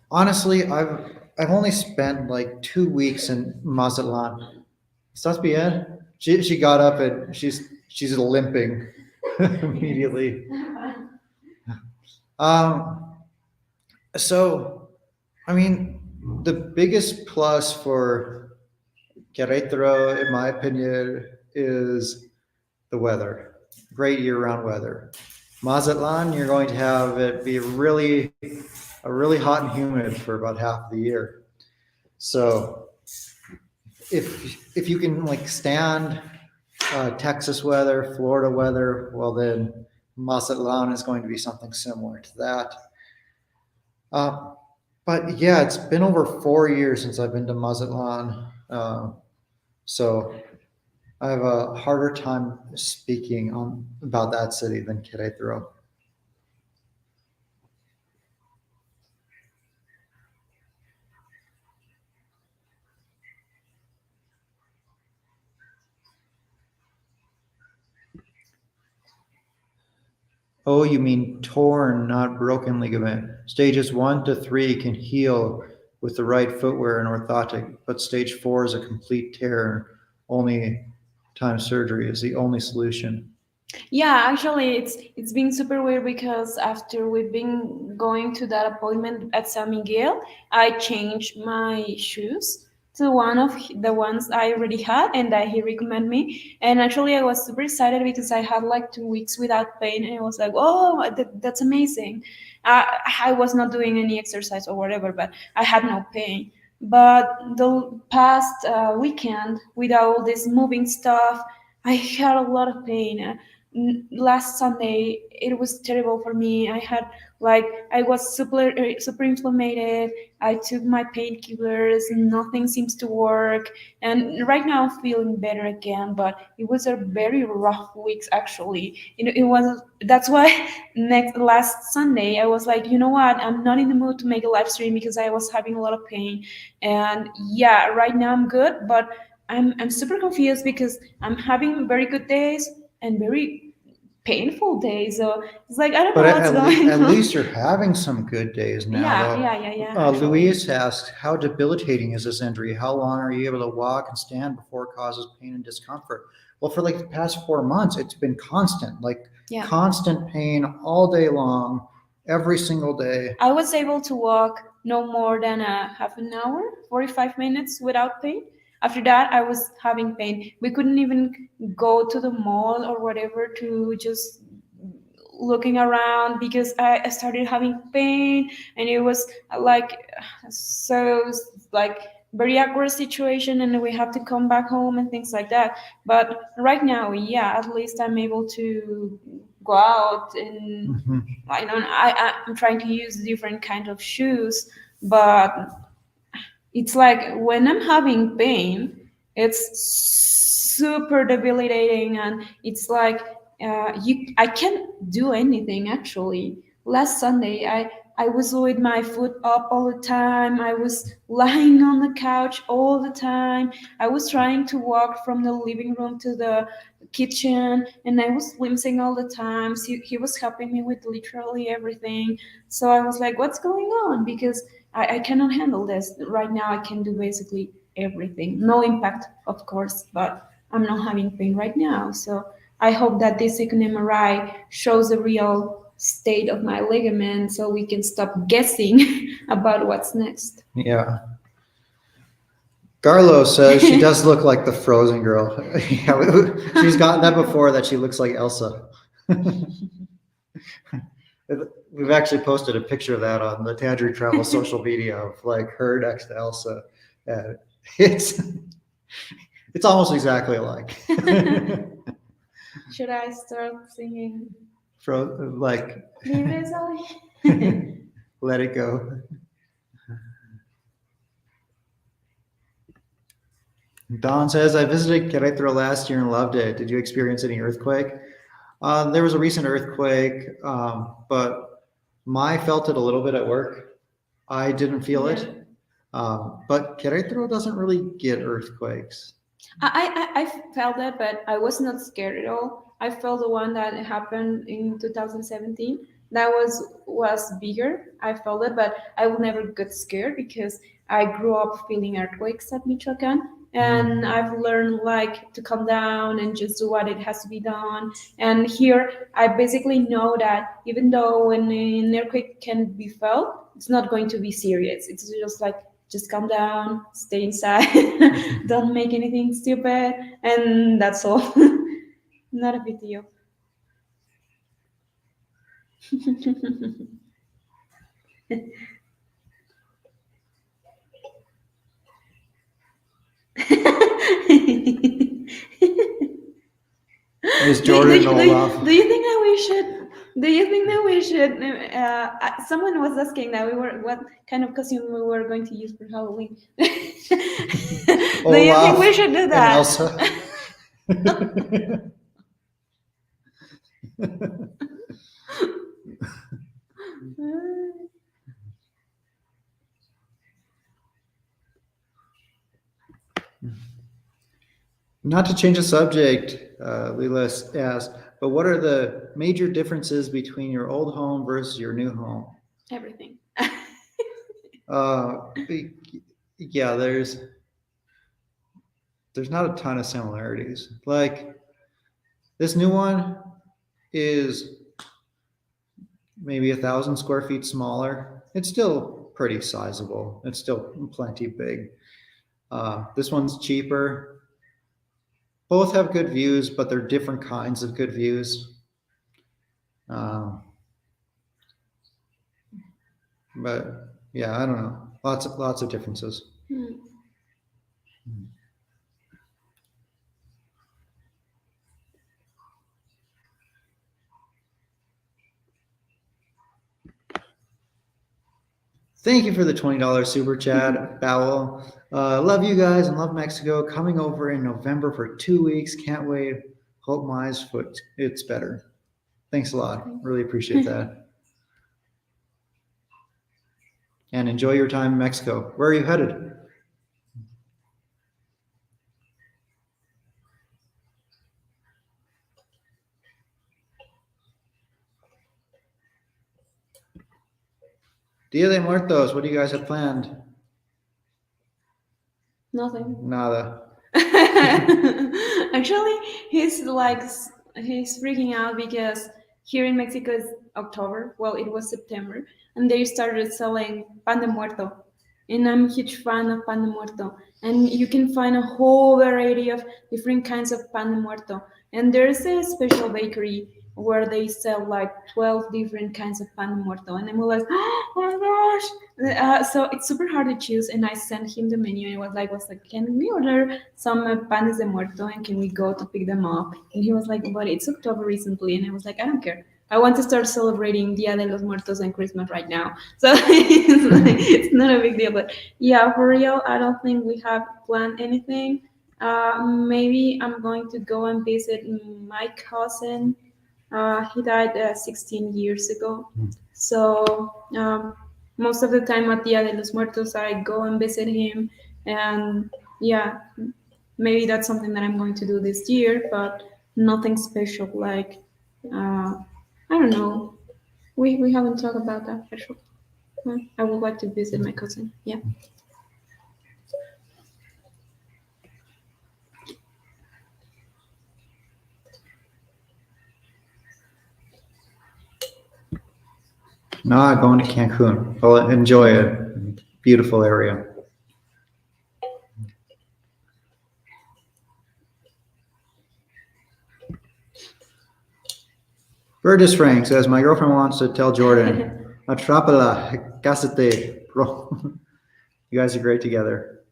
honestly, I've only spent like 2 weeks in Mazatlán. ¿Estás bien? She got up and she's limping immediately. So, I mean, the biggest plus for Querétaro, in my opinion, is the weather. Great year-round weather. Mazatlan, you're going to have it be really hot and humid for about half of the year. So, if you can like stand Texas weather, Florida weather, well then Mazatlan is going to be something similar to that. But yeah, it's been over 4 years since I've been to Mazatlan. So I have a harder time speaking on about that city than Querétaro. Oh, you mean torn, not broken ligament. Stages 1 to 3 can heal with the right footwear and orthotic, but stage 4 is a complete tear. Only time surgery is the only solution. Yeah, actually, it's been super weird because after we've been going to that appointment at San Miguel, I changed my shoes to one of the ones I already had and that he recommended me. And actually, I was super excited because I had like 2 weeks without pain, and I was like, "Oh, that's amazing!" I was not doing any exercise or whatever, but I had no pain. But the past weekend, with all this moving stuff, I had a lot of pain. Last Sunday it was terrible for me. I had like I was super inflamed. I took my painkillers. Nothing seems to work, and right now I'm feeling better again. But it was a very rough weeks actually. It was that's why next last Sunday I was like, you know what? I'm not in the mood to make a live stream because I was having a lot of pain, and yeah, right now I'm good, but I'm super confused because I'm having very good days and very painful days. So it's like I don't But know what's going at on. least you're having some good days now, Yeah, though. yeah, yeah, yeah. Actually, Luis asked, how debilitating is this injury? How long are you able to walk and stand before it causes pain and discomfort? Well, for like the past 4 months, it's been constant, like yeah. constant pain all day long, every single day. I was able to walk no more than a half an hour, 45 minutes without pain. After that, I was having pain. We couldn't even go to the mall or whatever to just looking around because I started having pain, and it was like so like very awkward situation, and we have to come back home and things like that. But right now, yeah, at least I'm able to go out, and Mhm. I'm trying to use different kind of shoes, but it's like when I'm having pain, it's super debilitating, and it's like I can't do anything actually. Last Sunday, I was with my foot up all the time. I was lying on the couch all the time. I was trying to walk from the living room to the kitchen, and I was limping all the time. So he was helping me with literally everything. So I was like, "What's going on?" Because I cannot handle this. Right now, I can do basically everything. No impact, of course, but I'm not having pain right now. So I hope that this second MRI shows the real state of my ligament so we can stop guessing about what's next. Yeah. Carlos says she does look like the Frozen girl. Yeah, she's gotten that before that she looks like Elsa. We've actually posted a picture of that on the Tangerine Travels social media of like her next to Elsa. And it's it's almost exactly alike. Should I start singing? Like Libre soy. let it go. Don says, I visited Querétaro last year and loved it. Did you experience any earthquake? There was a recent earthquake, but I felt it a little bit at work. I didn't feel Yeah. it. But Querétaro doesn't really get earthquakes. I felt that, but I was not scared at all. I felt the one that happened in 2017. That was bigger. I felt it, but I will never get scared because I grew up feeling earthquakes at Michoacan, and I've learned like to calm down and just do what it has to be done. And here, I basically know that even though when an earthquake can be felt, it's not going to be serious. It's just like just calm down, stay inside, don't make anything stupid, and that's all. Not a big deal. Is Jordan Olaf? Do you think that we should Do you think that we should? Someone was asking that what kind of costume we were going to use for Halloween. Do you think we should do And that? Elsa. Not to change the subject, Leela asked, but what are the major differences between your old home versus your new home? Everything. Yeah, there's not a ton of similarities. Like this new one is maybe 1,000 square feet smaller. It's still pretty sizable. It's still plenty big. This one's cheaper. Both have good views, but they're different kinds of good views. But yeah, I don't know. Lots of differences. Thank you for the $20 super chat, Bowel. Love you guys and love Mexico. Coming over in November for 2 weeks. Can't wait. Hope my foot it's better. Thanks a lot. Really appreciate that. And enjoy your time in Mexico. Where are you headed? Dia de Muertos, what do you guys have planned? Nothing. Nada. Actually, he's freaking out because here in Mexico is October. Well, it was September, and they started selling pan de muerto, and I'm a huge fan of pan de muerto. And you can find a whole variety of different kinds of pan de muerto. And there's a special bakery where they sell like 12 different kinds of pan de muerto, and I'm like, oh my gosh! So it's super hard to choose, and I sent him the menu, and I was like, can we order some panes de muerto, and can we go to pick them up? And he was like, but it's October recently, and I was like, I don't care. I want to start celebrating Dia de los Muertos and Christmas right now. So it's not a big deal, but yeah, for real, I don't think we have planned anything. Maybe I'm going to go and visit my cousin. He died 16 years ago. So most of the time at Dia de los Muertos, I go and visit him. And yeah, maybe that's something that I'm going to do this year, but nothing special. Like, I don't know. We haven't talked about that actually. I would like to visit my cousin. Yeah. Not going to Cancun. I'll enjoy it. Beautiful area. Burgess Frank says, my girlfriend wants to tell Jordan, atrapala, casate, bro. You guys are great together.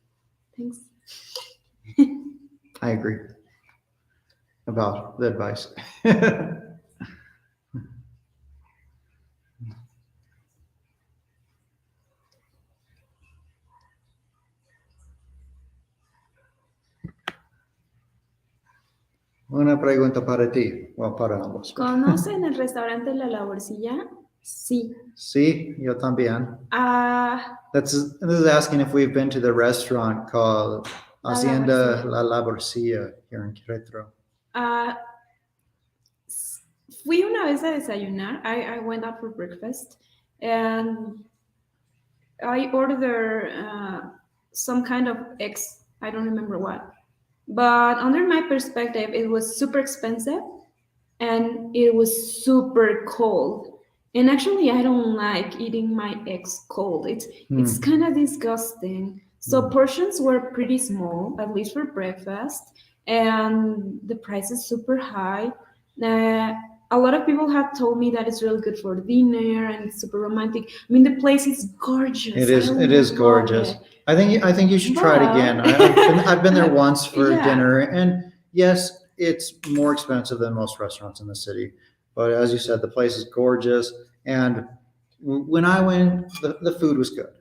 Thanks. I agree about the advice. Una pregunta para ti, o para ambos. ¿Conocen el restaurante La Laborcilla? Sí. Sí, yo también. This is asking if we've been to the restaurant called Hacienda La Laborcilla here in Querétaro. Fui una vez a desayunar. I went out for breakfast and I ordered some kind of eggs. I don't remember what. But under my perspective, it was super expensive and it was super cold. And actually, I don't like eating my eggs cold. It's kind of disgusting. So portions were pretty small, at least for breakfast, and the price is super high. A lot of people have told me that it's really good for dinner and it's super romantic. I mean, the place is gorgeous. It is gorgeous. I think you should try it again. I've been there once for dinner, and yes, it's more expensive than most restaurants in the city, But as you said, the place is gorgeous. And when I went, the food was good.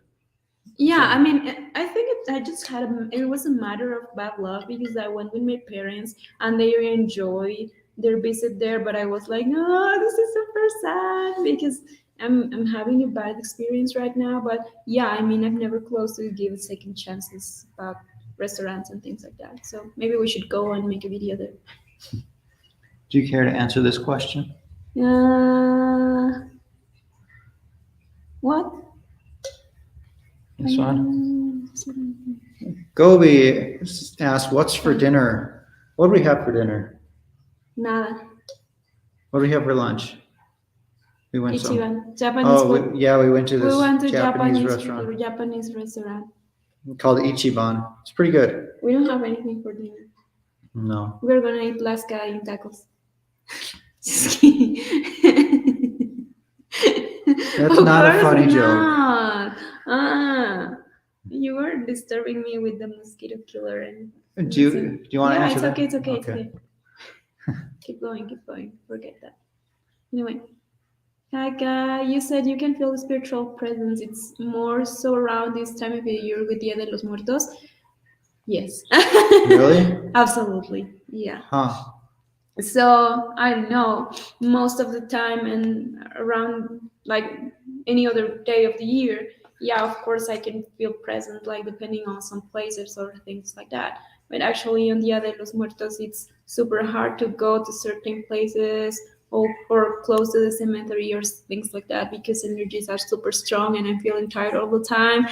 Yeah, I mean, I think I just had it was a matter of bad luck because I went with my parents and they enjoyed their visit there, but I was like, no, this is super sad because I'm having a bad experience right now. But yeah, I mean, I've never closed to give second chances about restaurants and things like that. So maybe we should go and make a video there. Do you care to answer this question? What? This one. Gobi asked, "What's for dinner? What do we have for dinner? Nada. What do we have for lunch?" We went some. Ichiban. Japanese food. We went to We this went to Japanese restaurant Japanese restaurant. called Ichiban. It's pretty good. We don't have anything for dinner. No. We're gonna eat lasca in tacos. Just kidding. That's Of not a course funny not. You were disturbing me with the mosquito killer and. Do you want to Yeah, answer that? it's okay. It's okay. Keep going. Forget that. Anyway. Like you said, you can feel the spiritual presence. It's more so around this time of the year with Dia de los Muertos. Yes. Really? Absolutely. Yeah. Huh. So I don't know, most of the time and around like any other day of the year, yeah, of course I can feel present, like depending on some places or things like that. But actually on Dia de los Muertos, it's super hard to go to certain places or close to the cemetery or things like that because energies are super strong and I'm feeling tired all the time.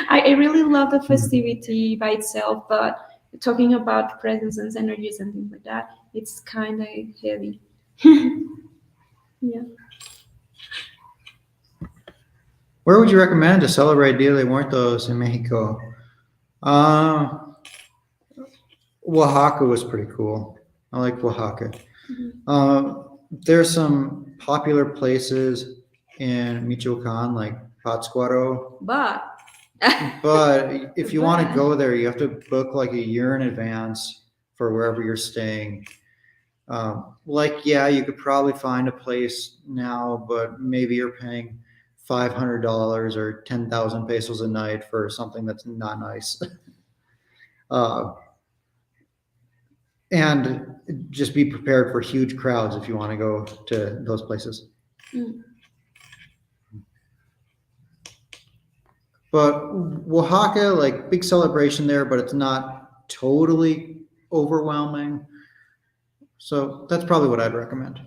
I really love the festivity by itself, but talking about presence and energies and things like that, it's kind of heavy. Yeah. Where would you recommend to celebrate Dia de Muertos in Mexico? Oaxaca was pretty cool. I like Oaxaca. There's some popular places in Michoacan, like Pátzcuaro. But If you want to go there, you have to book like a year in advance for wherever you're staying. You could probably find a place now, but maybe you're paying $500 or 10,000 pesos a night for something that's not nice. And just be prepared for huge crowds if you want to go to those places. But Oaxaca, like big celebration there, but it's not totally overwhelming. So that's probably what I'd recommend.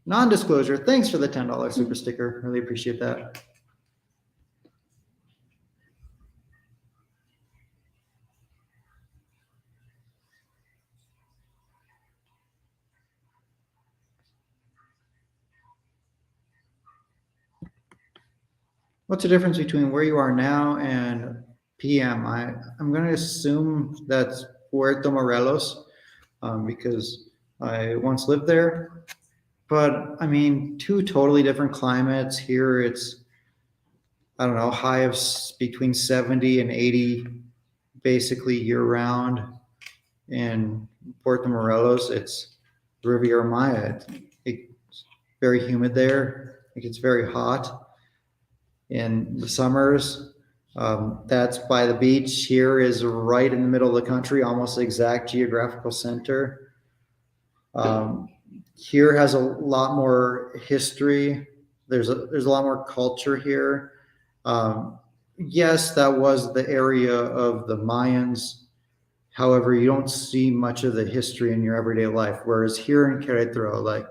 Non-disclosure, thanks for the $10 super sticker. Really appreciate that. What's the difference between where you are now and PM? I'm going to assume that's Puerto Morelos because I once lived there. But I mean, two totally different climates. Here it's, I don't know, high of between 70 and 80 basically year round. In Puerto Morelos, it's Riviera Maya. It's very humid there. It gets very hot in the summers. That's by the beach. Here is right in the middle of the country, almost the exact geographical center. Here has a lot more history. There's a lot more culture here. Yes, that was the area of the Mayans. However, you don't see much of the history in your everyday life. Whereas here in Querétaro, like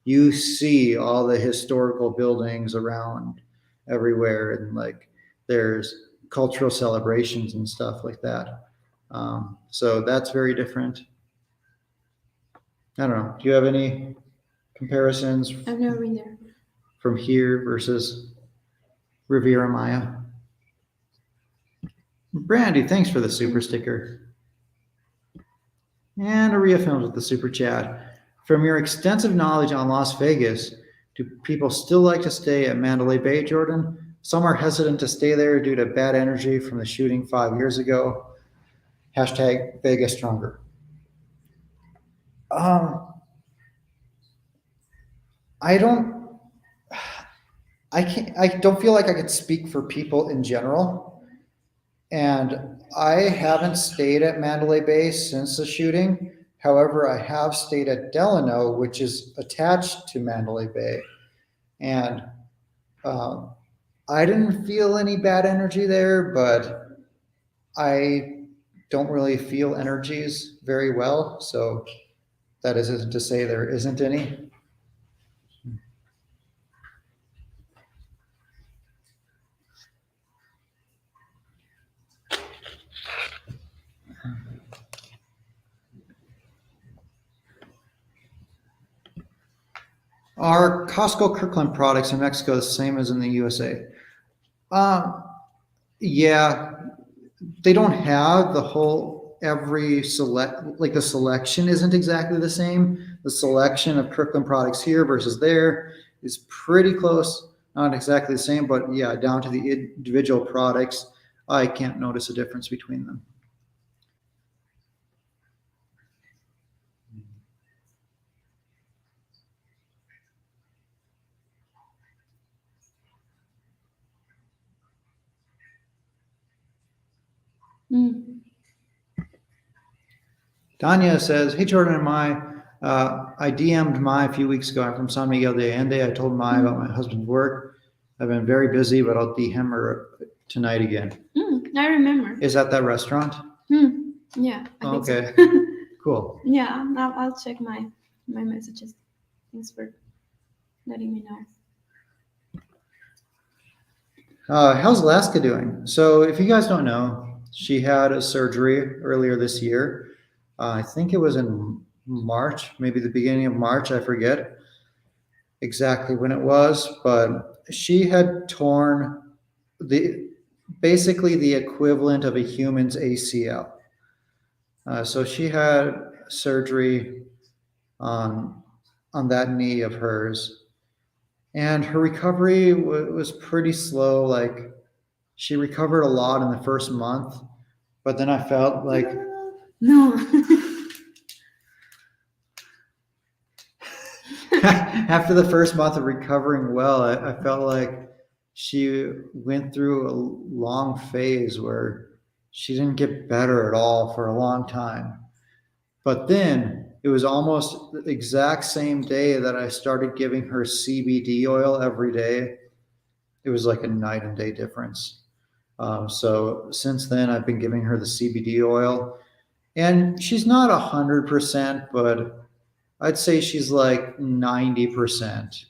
you see all the historical buildings around everywhere, and like there's cultural celebrations and stuff like that. So that's very different. I don't know. Do you have any comparisons? I've never been there. From here versus Riviera Maya? Brandy, thanks for the super sticker. And Aria Films with the super chat. From your extensive knowledge on Las Vegas, do people still like to stay at Mandalay Bay, Jordan? Some are hesitant to stay there due to bad energy from the shooting 5 years ago. #Vegas stronger. Um, I don't, I don't feel like I could speak for people in general. And I haven't stayed at Mandalay Bay since the shooting. However, I have stayed at Delano, which is attached to Mandalay Bay. And um, I didn't feel any bad energy there, but I don't really feel energies very well. So that isn't to say there isn't any. Are Costco Kirkland products in Mexico the same as in the USA? Um, yeah, they don't have the whole every select like the selection isn't exactly the same. The selection of Kirkland products here versus there is pretty close, not exactly the same, but yeah, down to the individual products, I can't notice a difference between them. Mm. Tanya says, "Hey Jordan and I DM'd Mai a few weeks ago. I'm from San Miguel de Allende. I told Mai about my husband's work. I've been very busy, but I'll DM her tonight again." I remember. Is that restaurant? Yeah. I think Okay, so. cool. Yeah, I'll check my messages. Thanks for letting me know. How's Alaska doing? So, if you guys don't know, she had a surgery earlier this year. I think it was in March, maybe the beginning of March. I forget exactly when it was, but she had torn the basically the equivalent of a human's ACL. So she had surgery on that knee of hers, and her recovery was pretty slow. Like she recovered a lot in the first month, but then I felt like No. after the first month of recovering well, I felt like she went through a long phase where she didn't get better at all for a long time. But then it was almost the exact same day that I started giving her CBD oil every day. It was like a night and day difference. So since then, I've been giving her the CBD oil, and she's not 100%, but I'd say she's like 90%,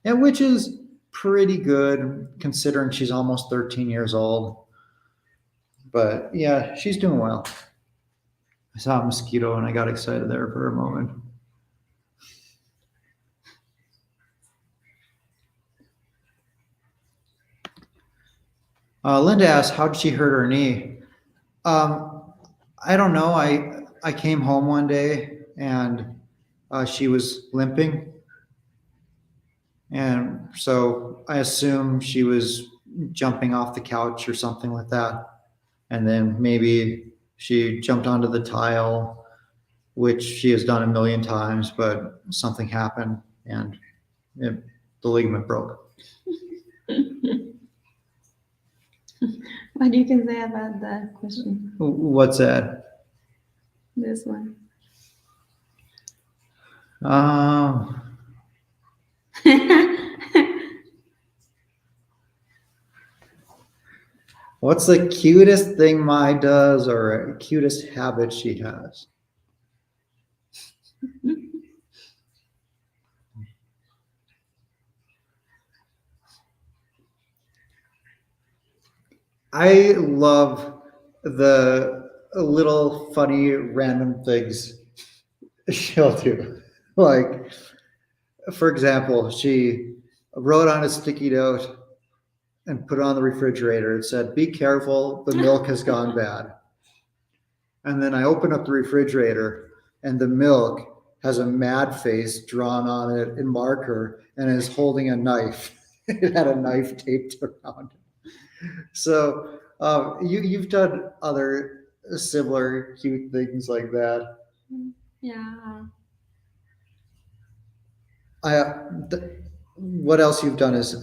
and which is pretty good considering she's almost 13 years old. But yeah, she's doing well. I saw a mosquito and I got excited there for a moment. Linda asked, "How did she hurt her knee?" I don't know. I came home one day and she was limping, and so I assume she was jumping off the couch or something like that, and then maybe she jumped onto the tile, which she has done a million times, but something happened and the ligament broke. What you can say about that question? What's that? This one. What's the cutest thing Mai does or cutest habit she has? I love the little funny random things she'll do. Like, for example, she wrote on a sticky note and put it on the refrigerator. It said, "Be careful, the milk has gone bad." And then I open up the refrigerator and the milk has a mad face drawn on it in marker and is holding a knife. It had a knife taped around it. So you've done other similar cute things like that. Yeah. What else you've done is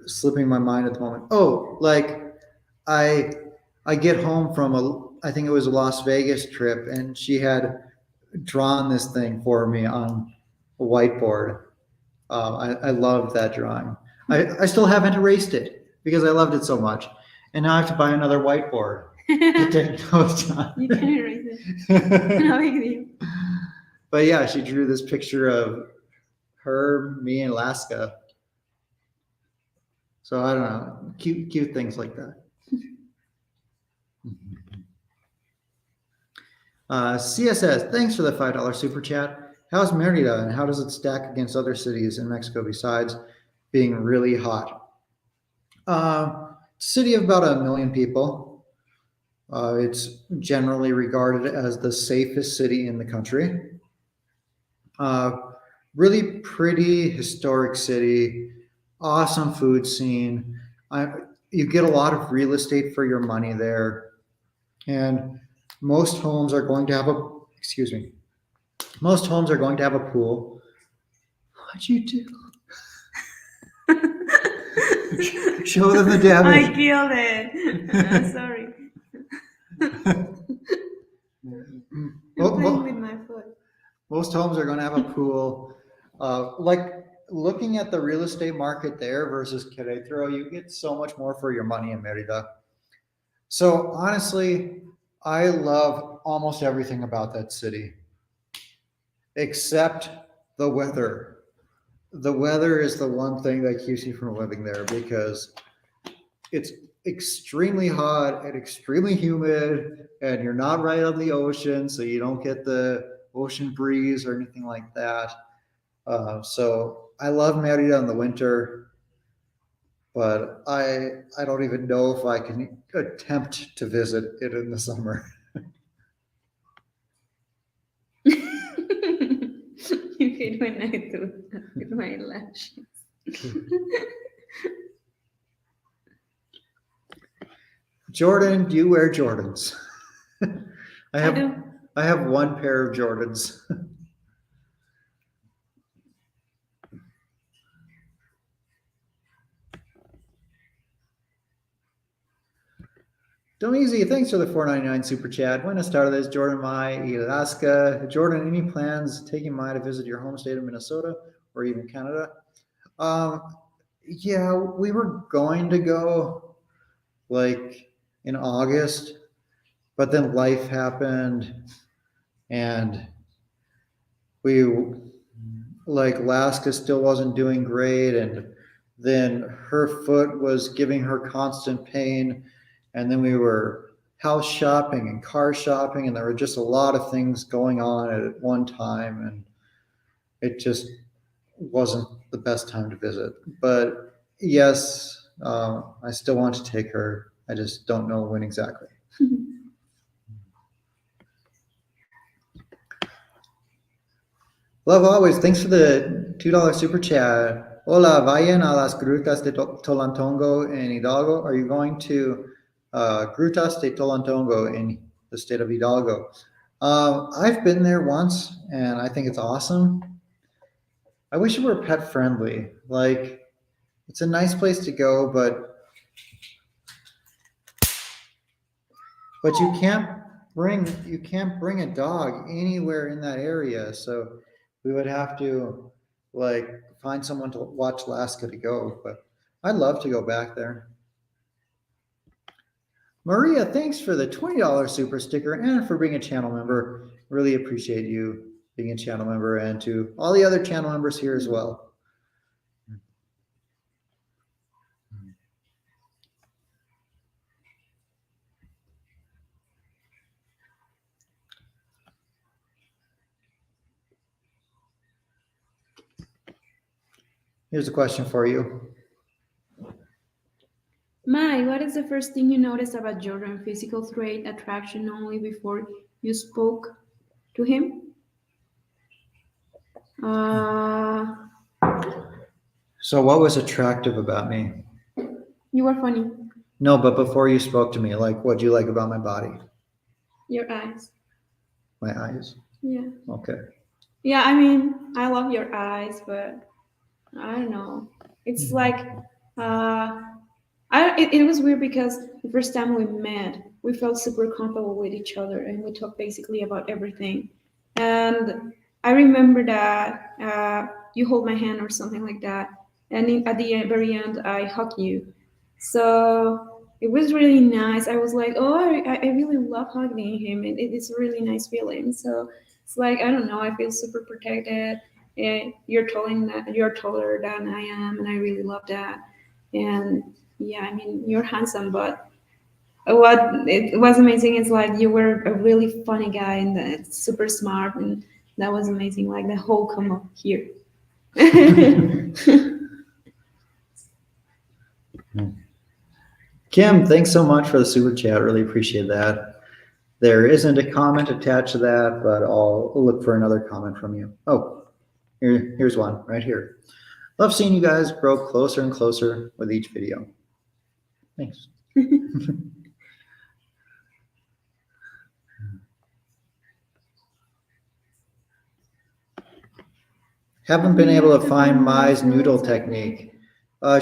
slipping my mind at the moment. Oh, like I I get home from I think it was a Las Vegas trip, and she had drawn this thing for me on a whiteboard. I loved that drawing. I still haven't erased it because I loved it so much, and now I have to buy another whiteboard to take notes on. You can erase it. No big deal. But yeah, she drew this picture of her, me, and Alaska. So I don't know, cute things like that. CSS, thanks for the $5 super chat. How's Merida and how does it stack against other cities in Mexico besides being really hot? City of about 1 million people. It's generally regarded as the safest city in the country. Really pretty historic city, awesome food scene. You get a lot of real estate for your money there, and most homes are going to have most homes are going to have a pool. What'd you do? Show them the damage. I killed it. I'm sorry. I'm playing with my foot. Most homes are going to have a pool. Like looking at the real estate market there versus Querétaro, you get so much more for your money in Merida. So honestly, I love almost everything about that city, except the weather. The weather is the one thing that keeps me from living there because it's extremely hot and extremely humid, and you're not right on the ocean, so you don't get the ocean breeze or anything like that. So I love Merida in the winter, but I don't even know if I can attempt to visit it in the summer. You hate when I do that with my lashes. Jordan, do you wear Jordans? I do. I have one pair of Jordans. Domeezy, thanks for the $4.99 super chat. Buenas tardes, Jordan, Mai, Alaska. Jordan, any plans taking Mai to visit your home state of Minnesota or even Canada? Yeah, we were going to go like in August, but then life happened and we like Alaska still wasn't doing great, and then her foot was giving her constant pain, and then we were house shopping and car shopping, and there were just a lot of things going on at one time, and it just wasn't the best time to visit. But yes, I still want to take her. I just don't know when exactly. Love always. Thanks for the $2 super chat. Hola, vayan a las grutas de Tolantongo en Hidalgo. Are you going to Grutas de Tolantongo in the state of Hidalgo? I've been there once, and I think it's awesome. I wish it were pet friendly. Like, it's a nice place to go, but you can't bring a dog anywhere in that area. So we would have to like find someone to watch Alaska to go. But I'd love to go back there. Maria, thanks for the $20 super sticker and for being a channel member. Really appreciate you being a channel member, and to all the other channel members here as well. Here's a question for you. Mai, what is the first thing you noticed about Jordan? Physical trait, attraction only before you spoke to him? So what was attractive about me? You were funny. No, but before you spoke to me, like, what do you like about my body? Your eyes. My eyes? Yeah. Okay. Yeah, I mean, I love your eyes, but I don't know. It's like, it was weird because the first time we met, we felt super comfortable with each other and we talked basically about everything. And I remember that you hold my hand or something like that. And at the very end, I hug you. So it was really nice. I was like, oh, I really love hugging him. It's a really nice feeling. So it's like, I don't know, I feel super protected. You're taller than I am, and I really love that. And yeah, I mean, you're handsome, but what it was amazing is like you were a really funny guy and super smart, and that was amazing. Like the whole come up here. Kim, thanks so much for the super chat. Really appreciate that. There isn't a comment attached to that, but I'll look for another comment from you. Oh, here's one right here. Love seeing you guys grow closer and closer with each video. Thanks. Haven't been able to find Mai's noodle technique.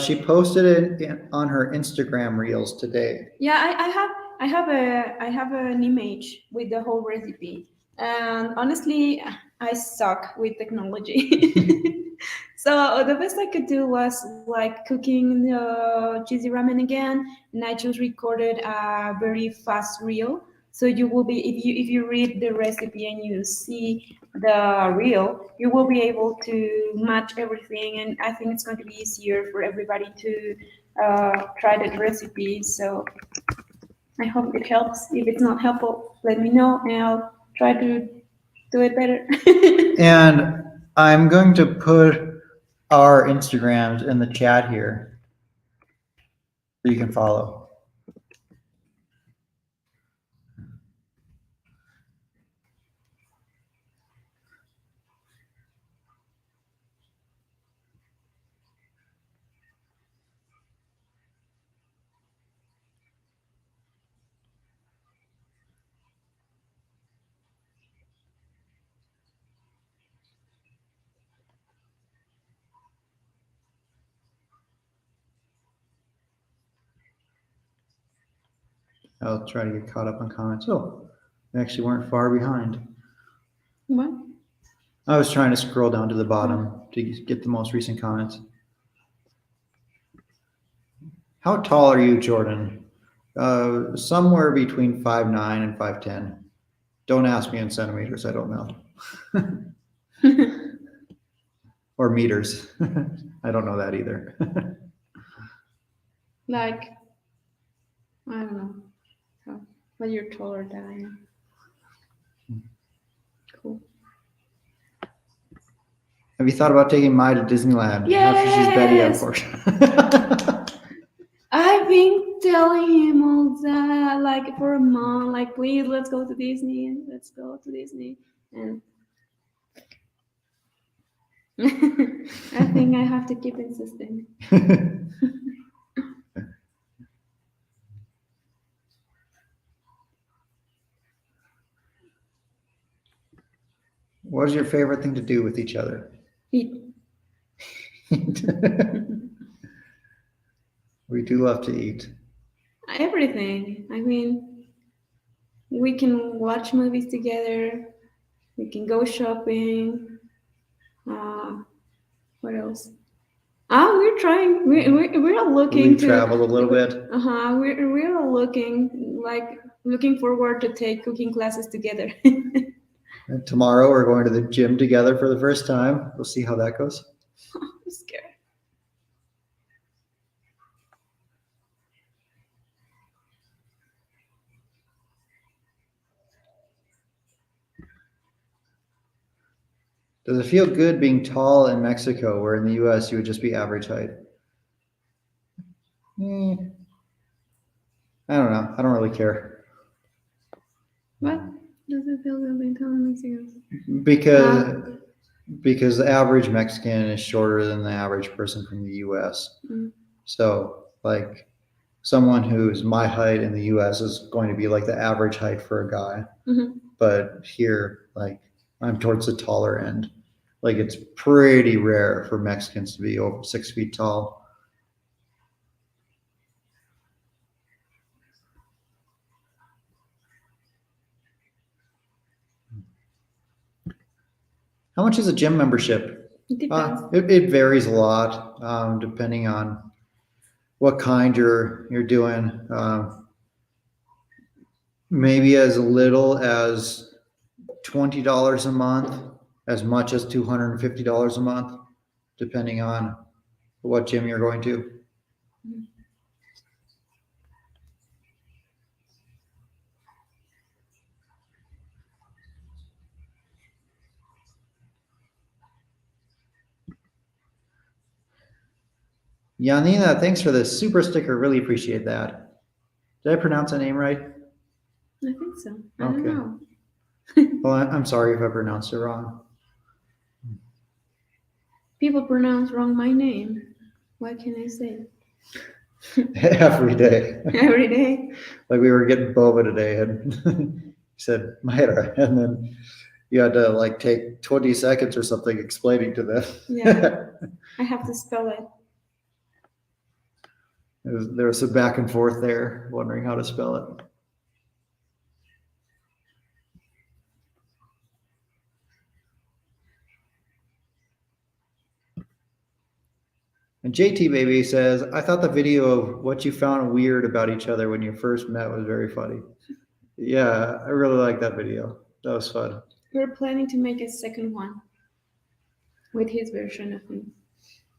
She posted it on her Instagram reels today. Yeah, I have an image with the whole recipe, and honestly, I suck with technology. So the best I could do was like cooking the cheesy ramen again, and I just recorded a very fast reel. So you will be if you read the recipe and you see the reel, you will be able to match everything, and I think it's going to be easier for everybody to try the recipe. So I hope it helps. If it's not helpful, let me know and I'll try to do it better. And I'm going to put our Instagrams in the chat here so you can follow. I'll try to get caught up on comments. Oh, we actually weren't far behind. What? I was trying to scroll down to the bottom to get the most recent comments. How tall are you, Jordan? Somewhere between 5'9" and 5'10". Don't ask me in centimeters. I don't know. Or meters. I don't know that either. Like, I don't know. So, but you're taller than I am. Cool. Have you thought about taking Mai to Disneyland? Yes! After she's Betty, of course. I've been telling him all that, like for a month, like please let's go to Disney, let's go to Disney, and I think I have to keep insisting. What is your favorite thing to do with each other? Eat. We do love to eat. Everything. I mean, we can watch movies together. We can go shopping. What else? We're trying. We're looking We traveled a little bit. We're looking forward to take cooking classes together. And tomorrow we're going to the gym together for the first time. We'll see how that goes. I'm scared. Does it feel good being tall in Mexico, where in the US you would just be average height? I don't know. I don't really care. What does it feel good being tall in Mexico? Because the average Mexican is shorter than the average person from the US. Mm. So like someone who's my height in the US is going to be like the average height for a guy. Mm-hmm. But here, like I'm towards the taller end. Like it's pretty rare for Mexicans to be over 6 feet tall. How much is a gym membership? It depends. It varies a lot, depending on what kind you're doing. Maybe as little as $20 a month, as much as $250 a month, depending on what gym you're going to. Yanina, thanks for the super sticker. Really appreciate that. Did I pronounce that name right? I think so. I don't Okay. know. Well, I'm sorry if I pronounced it wrong. People pronounce wrong my name. What can I say? Every day. Every day. Like we were getting boba today and he said Mayra, and then you had to like take 20 seconds or something explaining to them. Yeah. I have to spell it. There was some back and forth there, wondering how to spell it. And JT Baby says, I thought the video of what you found weird about each other when you first met was very funny. Yeah, I really like that video. That was fun. We're planning to make a second one with his version of me.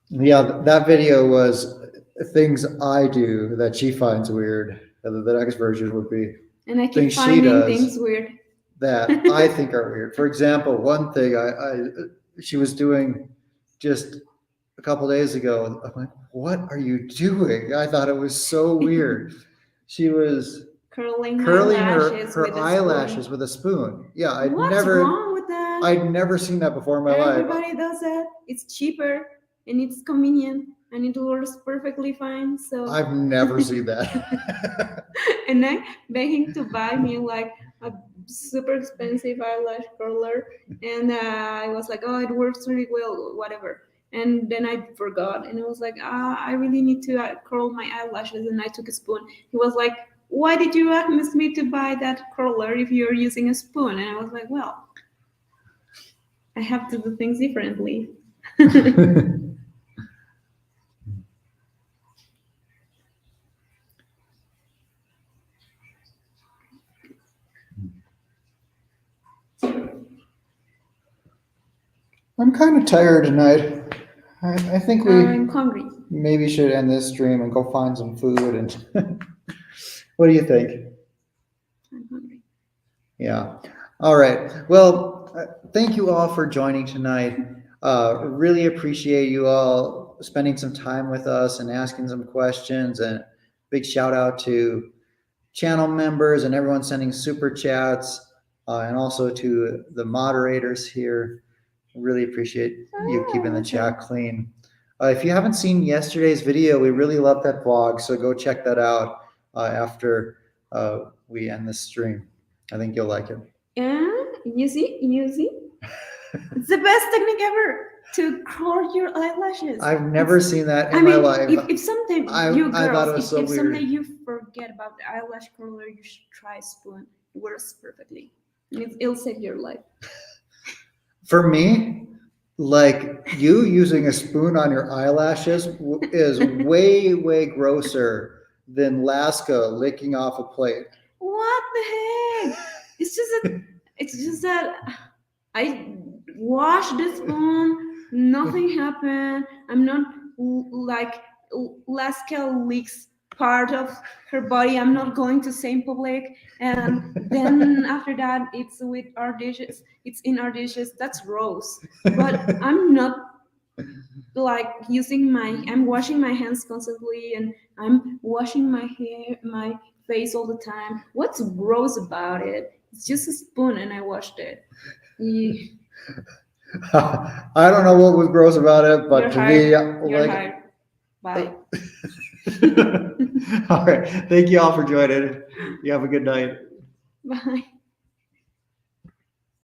Yeah, that video was things I do that she finds weird. And the next version would be And I keep things she finding does things weird. that I think are weird. For example, one thing she was doing just a couple days ago, I'm like, what are you doing? I thought it was so weird. She was Curling my curling lashes her with a eyelashes spoon. with a spoon. Yeah, What's wrong with that? I'd never seen that before in my life. Everybody does that. It's cheaper and it's convenient and it works perfectly fine. So I've never seen that. and I begging to buy me like a super expensive eyelash curler, and I was like, oh, it works really well, whatever. And then I forgot, and it was like, I really need to curl my eyelashes, and I took a spoon. He was like, why did you ask me to buy that curler if you're using a spoon? And I was like, well, I have to do things differently. I'm kind of tired tonight. I think we I'm hungry. maybe should end this stream and go find some food. And what do you think? I'm hungry. Yeah. All right. Well, thank you all for joining tonight. Really appreciate you all spending some time with us and asking some questions. And big shout out to channel members and everyone sending super chats, and also to the moderators here. Really appreciate you keeping the chat clean. If you haven't seen yesterday's video, we really love that vlog, so go check that out after we end this stream. I think you'll like it. Yeah, you see? It's the best technique ever to curl your eyelashes. I've never seen that in my life. If someday I you thought it girls, was so if someday weird. you forget about the eyelash curler, you should try a spoon. It works perfectly. And it'll save your life. For me, like you using a spoon on your eyelashes is way, way grosser than Laska licking off a plate. What the heck? It's just that I washed the spoon, nothing happened. I'm not like Laska licks part of her body. I'm not going to say in public. And then after that, it's with our dishes. It's in our dishes. That's gross. But I'm not like I'm washing my hands constantly, and I'm washing my hair, my face all the time. What's gross about it? It's just a spoon and I washed it. Yeah. I don't know what was gross about it, but You're to hired. me, You're like, hired. Bye. all right. Thank you all for joining. You have a good night. Bye.